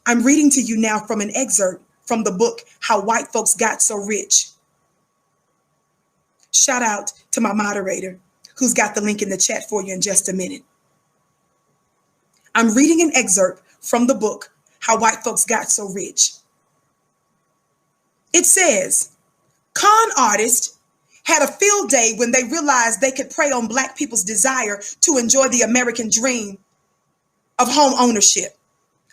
I'm reading to you now from an excerpt from the book, How White Folks Got So Rich. Shout out to my moderator, who's got the link in the chat for you in just a minute. I'm reading an excerpt from the book, How White Folks Got So Rich. It says, con artists had a field day when they realized they could prey on Black people's desire to enjoy the American dream of home ownership.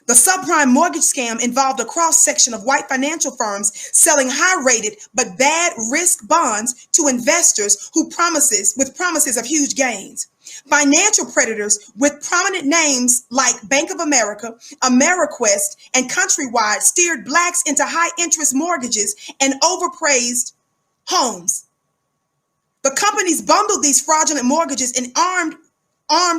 The subprime mortgage scam involved a cross-section of white financial firms selling high-rated but bad risk bonds to investors with promises of huge gains. Financial predators with prominent names like Bank of America, Ameriquest, and Countrywide steered Blacks into high-interest mortgages and overpraised homes. The companies bundled these fraudulent mortgages and armed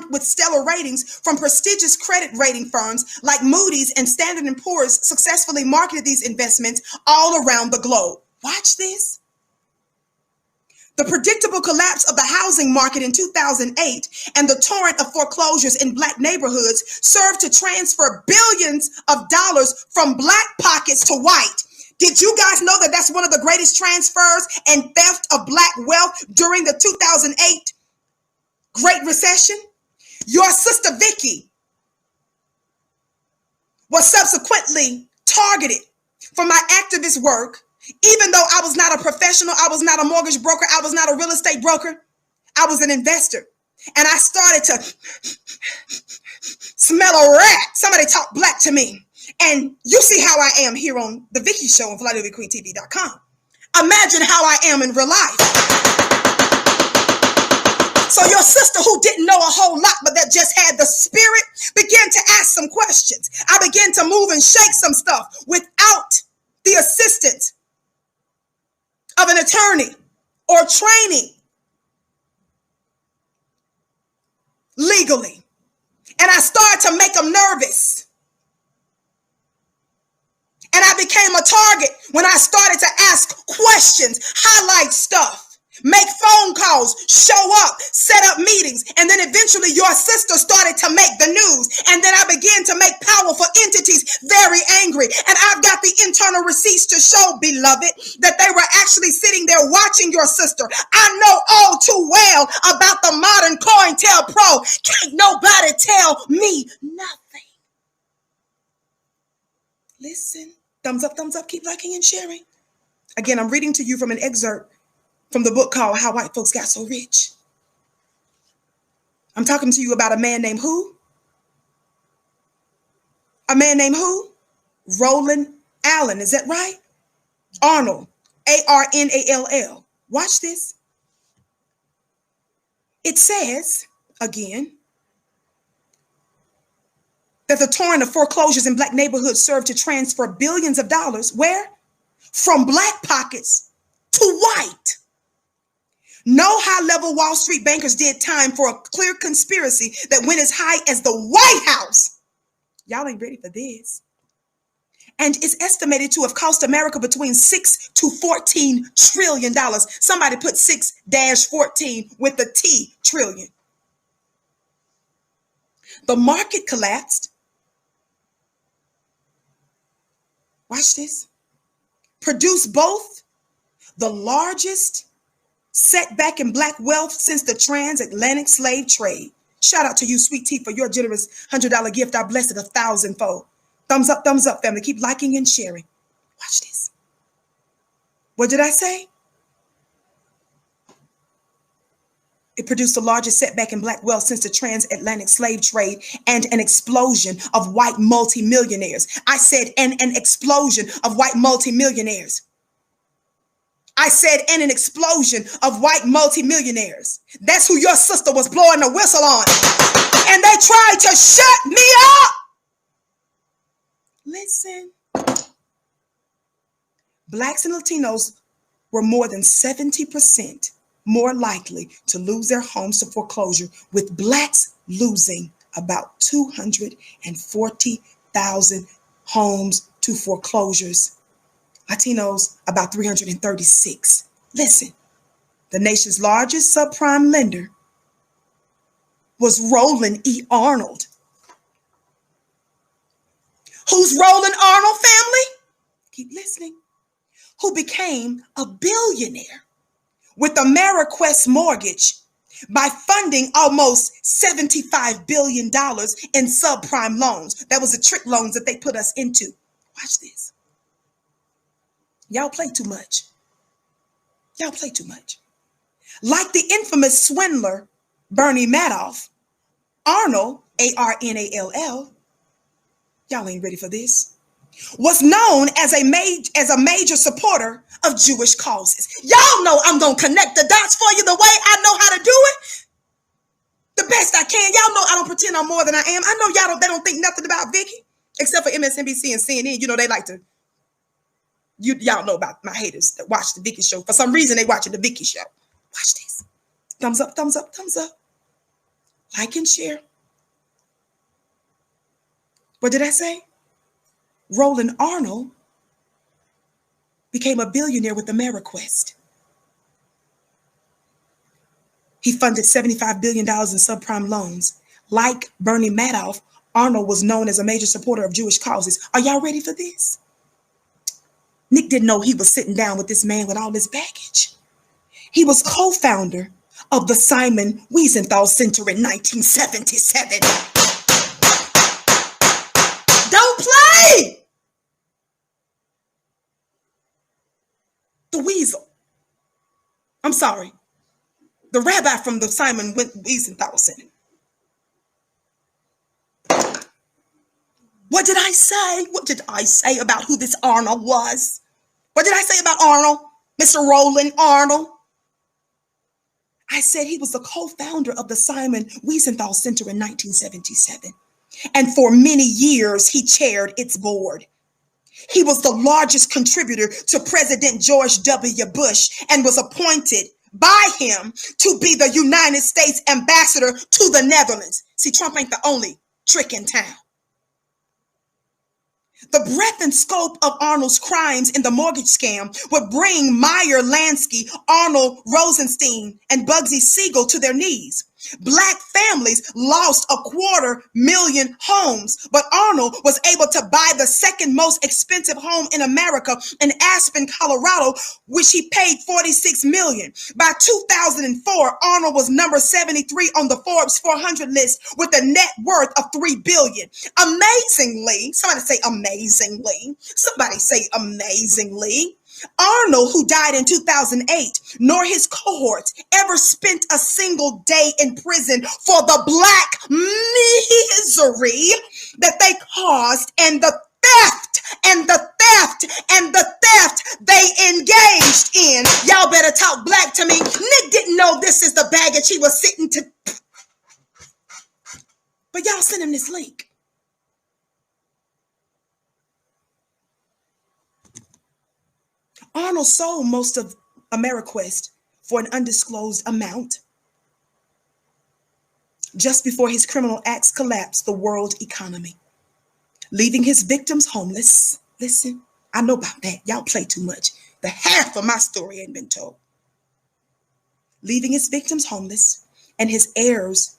with stellar ratings from prestigious credit rating firms like Moody's and Standard & Poor's successfully marketed these investments all around the globe. Watch this. The predictable collapse of the housing market in 2008 and the torrent of foreclosures in Black neighborhoods served to transfer billions of dollars from Black pockets to white. Did you guys know that that's one of the greatest transfers and theft of Black wealth during the 2008 Great Recession? Your sister Vicky was subsequently targeted for my activist work. Even though I was not a professional, I was not a mortgage broker, I was not a real estate broker, I was an investor. And I started to smell a rat. Somebody talk Black to me. And you see how I am here on the Vicky Show on FlyTheQueenTV.com. Imagine how I am in real life. So your sister who didn't know a whole lot, but that just had the spirit, began to ask some questions. I began to move and shake some stuff without the assistance of an attorney or training legally. And I started to make them nervous. And I became a target when I started to ask questions, highlight stuff, make phone calls, show up, set up meetings. And then eventually your sister started to make the news. And then I began to make powerful entities very angry. And I've got the internal receipts to show, beloved, that they were actually sitting there watching your sister. I know all too well about the modern COINTELPRO. Can't nobody tell me nothing. Listen, thumbs up, keep liking and sharing. Again, I'm reading to you from an excerpt from the book called How White Folks Got So Rich. I'm talking to you about a man named who? A man named who? Roland Allen. Is that right? Arnall. Arnall. Watch this. It says, again, that the torrent of foreclosures in Black neighborhoods served to transfer billions of dollars. Where? From Black pockets to white. No high-level Wall Street bankers did time for a clear conspiracy that went as high as the White House. Y'all ain't ready for this. And it's estimated to have cost America between $6 to $14 trillion. Somebody put 6-14 with the T trillion. The market collapsed. Watch this. Produced both the largest setback in Black wealth since the transatlantic slave trade. Shout out to you, Sweet Tea, for your generous $100 gift. I bless it 1,000-fold. Thumbs up, family. Keep liking and sharing. Watch this. What did I say? It produced the largest setback in Black wealth since the transatlantic slave trade and an explosion of white multimillionaires. I said, and an explosion of white multimillionaires. I said, and an explosion of white multimillionaires. That's who your sister was blowing the whistle on. And they tried to shut me up. Listen. Blacks and Latinos were more than 70% more likely to lose their homes to foreclosure, with Blacks losing about 240,000 homes to foreclosures. Latinos, about 336. Listen, the nation's largest subprime lender was Roland E. Arnall. Who's Roland Arnall, family? Keep listening. Who became a billionaire with Ameriquest mortgage by funding almost $75 billion in subprime loans. That was the trick loans that they put us into. Watch this. Y'all play too much. Y'all play too much. Like the infamous swindler, Bernie Madoff, Arnall, Arnall, y'all ain't ready for this, was known as a major supporter of Jewish causes. Y'all know I'm going to connect the dots for you the way I know how to do it. The best I can. Y'all know I don't pretend I'm more than I am. I know they don't think nothing about Vicky, except for MSNBC and CNN. You know, they like to Y'all know about my haters that watch the Vicky show. For some reason, they watching the Vicky show. Watch this. Thumbs up, thumbs up, thumbs up. Like and share. What did I say? Roland Arnall became a billionaire with AmeriQuest. He funded $75 billion in subprime loans. Like Bernie Madoff, Arnold was known as a major supporter of Jewish causes. Are y'all ready for this? Nick didn't know he was sitting down with this man with all this baggage. He was co-founder of the Simon Wiesenthal Center in 1977. Don't play! The Weasel. I'm sorry. The rabbi from the Simon Wiesenthal Center. What did I say? What did I say about who this Arnold was? What did I say about Arnold? Mr. Roland Arnall? I said he was the co-founder of the Simon Wiesenthal Center in 1977. And for many years, he chaired its board. He was the largest contributor to President George W. Bush and was appointed by him to be the United States ambassador to the Netherlands. See, Trump ain't the only trick in town. The breadth and scope of Arnold's crimes in the mortgage scam would bring Meyer Lansky, Arnold Rosenstein, and Bugsy Siegel to their knees. Black families lost 250,000 homes, but Arnold was able to buy the second most expensive home in America in Aspen, Colorado, which he paid $46 million. By 2004, Arnold was number 73 on the Forbes 400 list with a net worth of $3 billion. Amazingly, somebody say amazingly, somebody say amazingly, Arnold, who died in 2008, nor his cohorts ever spent a single day in prison for the black misery that they caused and the theft and the theft and the theft they engaged in. Y'all better talk black to me. Nick didn't know this is the baggage he was sitting to. But y'all send him this link. Arnold sold most of AmeriQuest for an undisclosed amount just before his criminal acts collapsed the world economy, leaving his victims homeless. Listen, I know about that. Y'all play too much. The half of my story ain't been told. Leaving his victims homeless and his heirs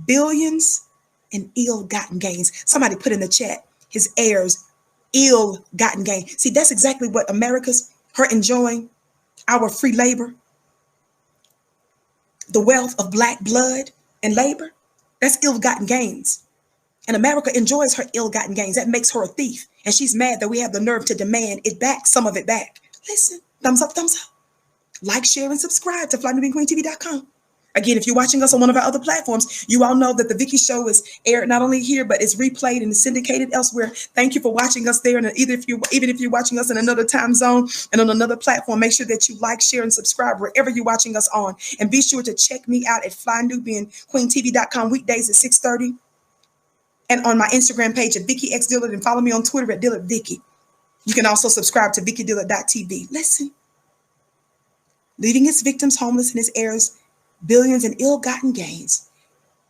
billions in ill-gotten gains. Somebody put in the chat, his heirs ill-gotten gains. See, that's exactly what America's her enjoying our free labor, the wealth of black blood and labor. That's ill-gotten gains. And America enjoys her ill-gotten gains. That makes her a thief. And she's mad that we have the nerve to demand it back, some of it back. Listen, thumbs up, thumbs up. Like, share, and subscribe to frenemy.com. Again, if you're watching us on one of our other platforms, you all know that the Vicky Show is aired not only here, but it's replayed and syndicated elsewhere. Thank you for watching us there. And even if you're watching us in another time zone and on another platform, make sure that you like, share, and subscribe wherever you're watching us on. And be sure to check me out at flynubianqueentv.com weekdays at 6:30. And on my Instagram page at Vicky X Dillard, and follow me on Twitter at Dillard Vicky. You can also subscribe to VickyDillard.tv. Listen, leaving his victims homeless and his heirs billions in ill-gotten gains.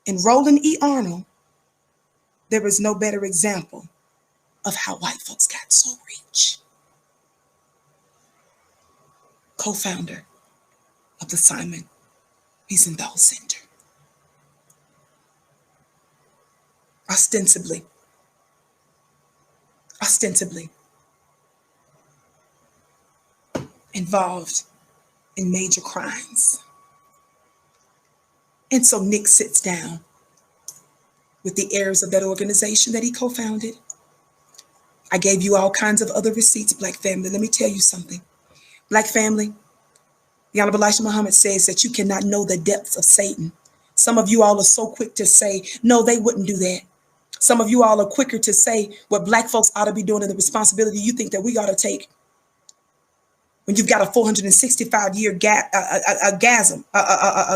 In Roland E. Arnall, there is no better example of how white folks got so rich. Co-founder of the Simon Wiesenthal Center. Ostensibly involved in major crimes. And so Nick sits down with the heirs of that organization that he co-founded. I gave you all kinds of other receipts, Black family. Let me tell you something. Black family, the Honorable Elijah Muhammad says that you cannot know the depths of Satan. Some of you all are so quick to say, no, they wouldn't do that. Some of you all are quicker to say what Black folks ought to be doing and the responsibility you think that we ought to take. When you've got a 465-year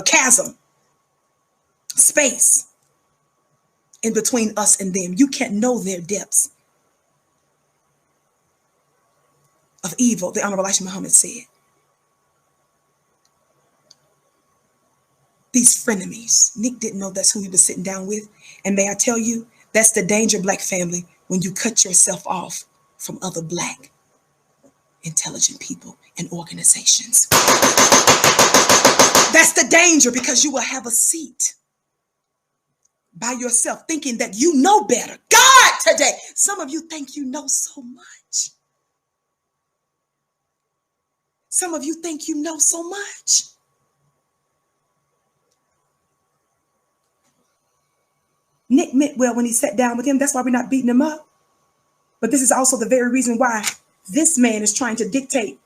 chasm, space in between us and them. You can't know their depths. of evil, the Honorable Elijah Muhammad said. These frenemies. Nick didn't know that's who he was sitting down with. And may I tell you, that's the danger, Black family, when you cut yourself off from other Black intelligent people and organizations. That's the danger, because you will have a seat by yourself thinking that you know better. God, today, some of you think you know so much. Some of you think you know so much. Nick meant well when he sat down with him. That's why we're not beating him up. But this is also the very reason why this man is trying to dictate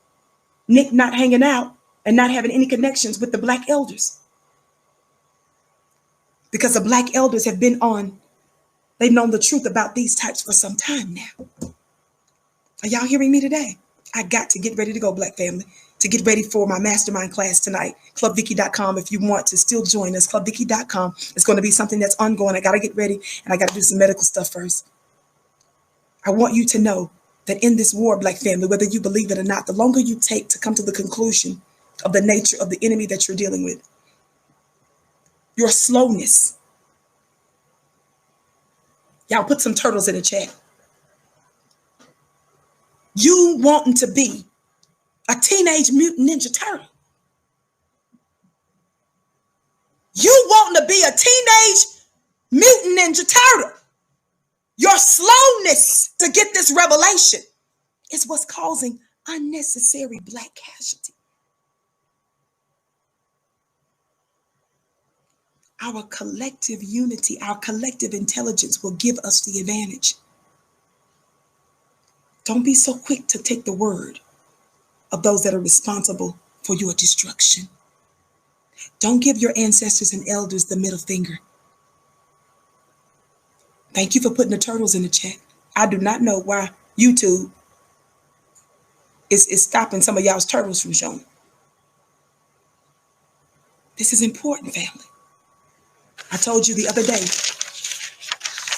Nick not hanging out and not having any connections with the Black elders. Because the Black elders have been on, they've known the truth about these types for some time now. Are y'all hearing me today? I got to get ready to go, Black family, to get ready for my mastermind class tonight. ClubVicky.com. If you want to still join us, ClubVicky.com. It's going to be something that's ongoing. I got to get ready, and I got to do some medical stuff first. I want you to know that in this war, Black family, whether you believe it or not, the longer you take to come to the conclusion of the nature of the enemy that you're dealing with, your slowness. Y'all put some turtles in the chat. You wanting to be a teenage mutant ninja turtle. You wanting to be a teenage mutant ninja turtle. Your slowness to get this revelation is what's causing unnecessary Black casualty. Our collective unity, our collective intelligence will give us the advantage. Don't be so quick to take the word of those that are responsible for your destruction. Don't give your ancestors and elders the middle finger. Thank you for putting the turtles in the chat. I do not know why YouTube is stopping some of y'all's turtles from showing. This is important, family. I told you the other day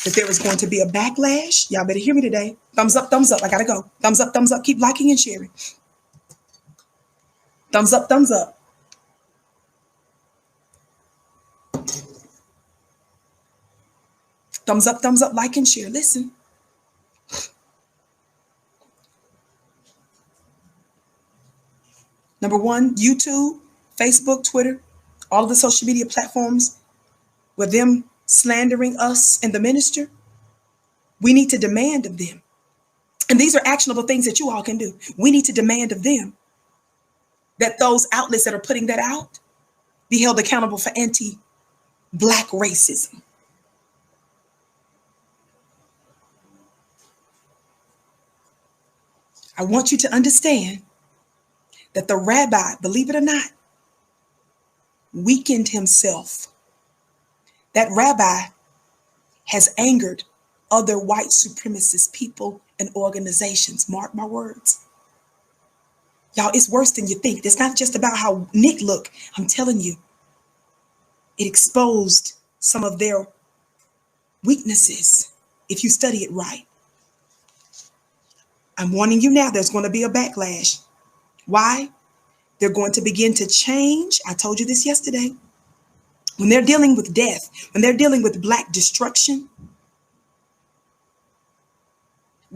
that there is going to be a backlash. Y'all better hear me today. Thumbs up, thumbs up. I gotta go. Thumbs up, thumbs up. Keep liking and sharing. Thumbs up, thumbs up. Thumbs up, like and share. Listen. Number one, YouTube, Facebook, Twitter, all of the social media platforms, with them slandering us and the minister, we need to demand of them. And these are actionable things that you all can do. We need to demand of them that those outlets that are putting that out be held accountable for anti-Black racism. I want you to understand that the rabbi, believe it or not, weakened himself. That rabbi has angered other white supremacist people and organizations. Mark my words. Y'all, it's worse than you think. It's not just about how Nick looked. I'm telling you, it exposed some of their weaknesses if you study it right. I'm warning you now, there's going to be a backlash. Why? They're going to begin to change. I told you this yesterday. When they're dealing with death, when they're dealing with Black destruction,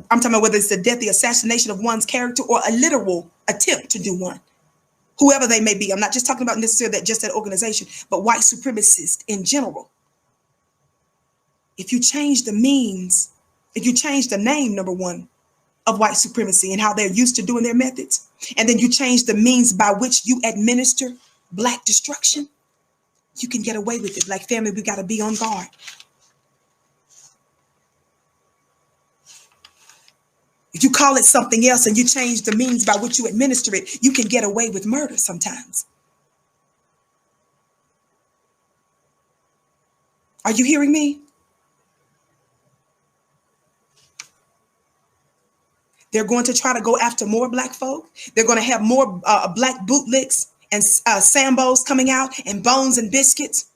I'm talking about whether it's the death, the assassination of one's character, or a literal attempt to do one, whoever they may be. I'm not just talking about necessarily just that organization, but white supremacists in general. If you change the means, if you change the name, number one, of white supremacy and how they're used to doing their methods, and then you change the means by which you administer Black destruction, you can get away with it. Like family, we got to be on guard. If you call it something else and you change the means by which you administer it, you can get away with murder sometimes. Are you hearing me? They're going to try to go after more Black folk. They're going to have more Black bootlicks and Sambos coming out, and Bones and Biscuits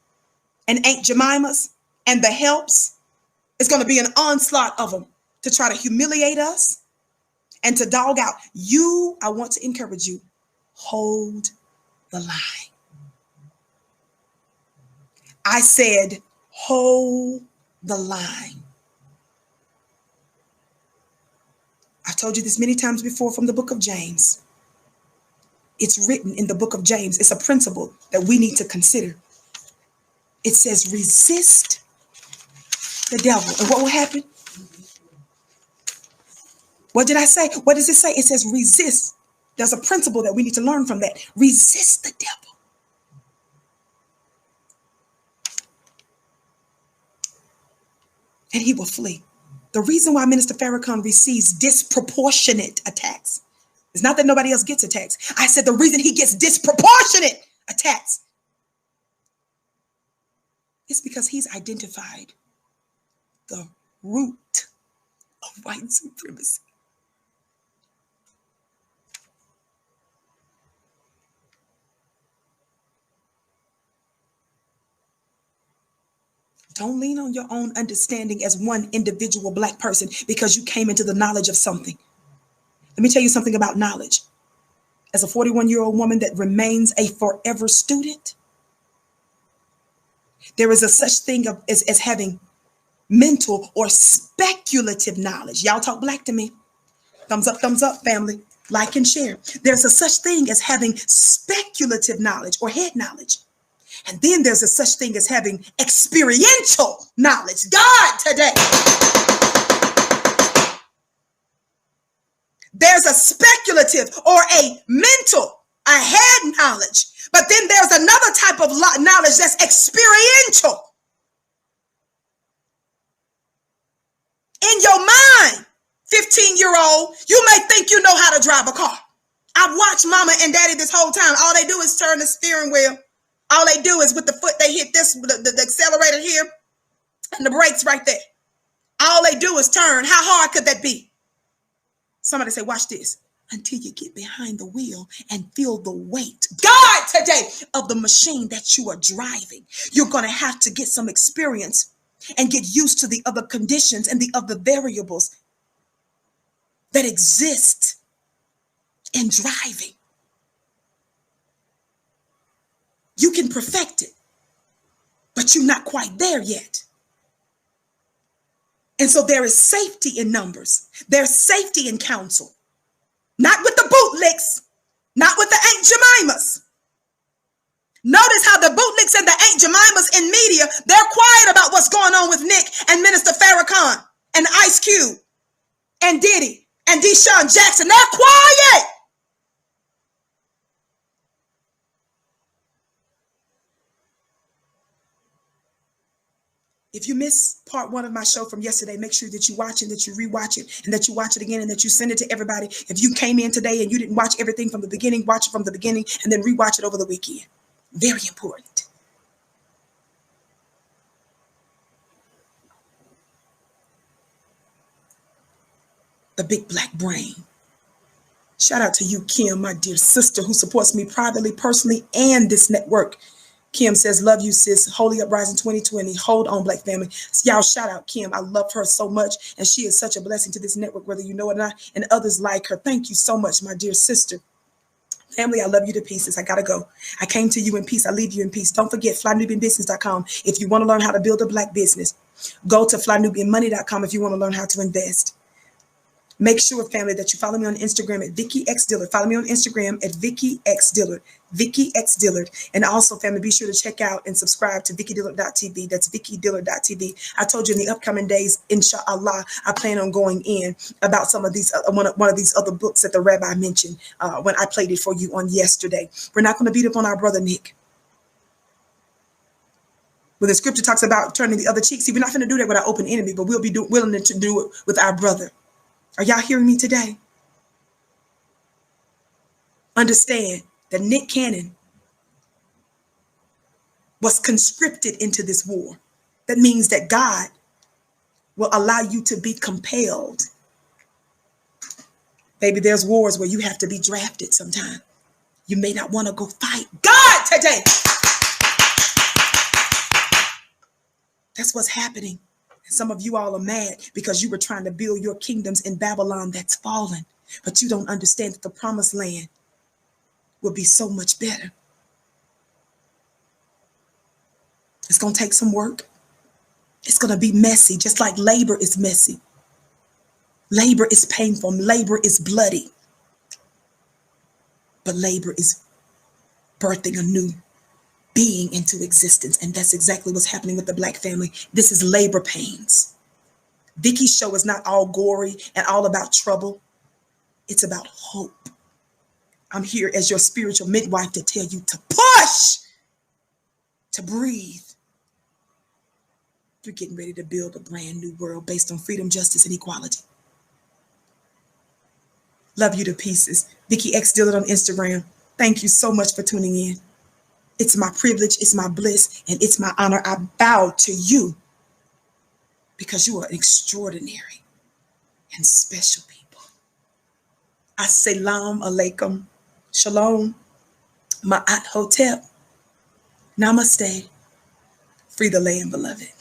and Aunt Jemimas and the Helps. It's going to be an onslaught of them to try to humiliate us and to dog out. I want to encourage you, hold the line. I said, hold the line. I've told you this many times before from the book of James. It's written in the book of James. It's a principle that we need to consider. It says, resist the devil. And what will happen? What did I say? What does it say? It says resist. There's a principle that we need to learn from that. Resist the devil. And he will flee. The reason why Minister Farrakhan receives disproportionate attacks is not that nobody else gets attacks. I said the reason he gets disproportionate attacks is because he's identified the root of white supremacy. Don't lean on your own understanding as one individual Black person because you came into the knowledge of something. Let me tell you something about knowledge. As a 41-year-old woman that remains a forever student, there is a such thing as having mental or speculative knowledge. Y'all talk Black to me. Thumbs up, family. Like and share. There's a such thing as having speculative knowledge or head knowledge. And then there's a such thing as having experiential knowledge. God, today. There's a speculative or a mental, a head knowledge. But then there's another type of knowledge that's experiential. In your mind, 15-year-old, you may think you know how to drive a car. I've watched mama and daddy this whole time. All they do is turn the steering wheel. All they do is with the foot, they hit this, the accelerator here and the brakes right there. All they do is turn. How hard could that be? Somebody say, watch this. Until you get behind the wheel and feel the weight, God, today, of the machine that you are driving. You're going to have to get some experience and get used to the other conditions and the other variables that exist in driving. You can perfect it, but you're not quite there yet. And so there is safety in numbers. There's safety in counsel. Not with the bootlicks, not with the Aunt Jemimas. Notice how the bootlicks and the Aunt Jemimas in media, they're quiet about what's going on with Nick and Minister Farrakhan and Ice Cube and Diddy and Deshaun Jackson. They're quiet. If you missed part one of my show from yesterday, make sure that you watch it, that you rewatch it, and that you watch it again, and that you send it to everybody. If you came in today and you didn't watch everything from the beginning, watch it from the beginning, and then rewatch it over the weekend. Very important. The big Black brain. Shout out to you, Kim, my dear sister, who supports me privately, personally, and this network. Kim says, love you, sis. Holy Uprising 2020. Hold on, Black family. Y'all shout out Kim. I love her so much. And she is such a blessing to this network, whether you know it or not, and others like her. Thank you so much, my dear sister. Family, I love you to pieces. I got to go. I came to you in peace. I leave you in peace. Don't forget flynubianbusiness.com. If you want to learn how to build a Black business, go to flynubianmoney.com if you want to learn how to invest. Make sure, family, that you follow me on Instagram at Vicky X Dillard. Follow me on Instagram at Vicky X Dillard. Vicky X Dillard. And also, family, be sure to check out and subscribe to VickyDillard.tv. That's VickyDillard.tv. I told you in the upcoming days, inshallah, I plan on going in about some of these, one of these other books that the rabbi mentioned when I played it for you on yesterday. We're not going to beat up on our brother Nick. When the scripture talks about turning the other cheek, see, we're not going to do that with our open enemy, but we'll be willing to do it with our brother. Are y'all hearing me today? Understand that Nick Cannon was conscripted into this war. That means that God will allow you to be compelled. Baby, there's wars where you have to be drafted sometime. You may not want to go fight. God, today. That's what's happening. Some of you all are mad because you were trying to build your kingdoms in Babylon that's fallen. But you don't understand that the promised land will be so much better. It's going to take some work. It's going to be messy, just like labor is messy. Labor is painful. Labor is bloody. But labor is birthing a new being into existence. And that's exactly what's happening with the Black family. This is labor pains. Vicky's show is not all gory and all about trouble. It's about hope. I'm here as your spiritual midwife to tell you to push, to breathe. You're getting ready to build a brand new world based on freedom, justice, and equality. Love you to pieces. Vicky X Dillard on Instagram. Thank you so much for tuning in. It's my privilege, it's my bliss, and it's my honor. I bow to you because you are an extraordinary and special people. Assalamu alaikum. Shalom. Ma'at hotep. Namaste. Free the land, beloved.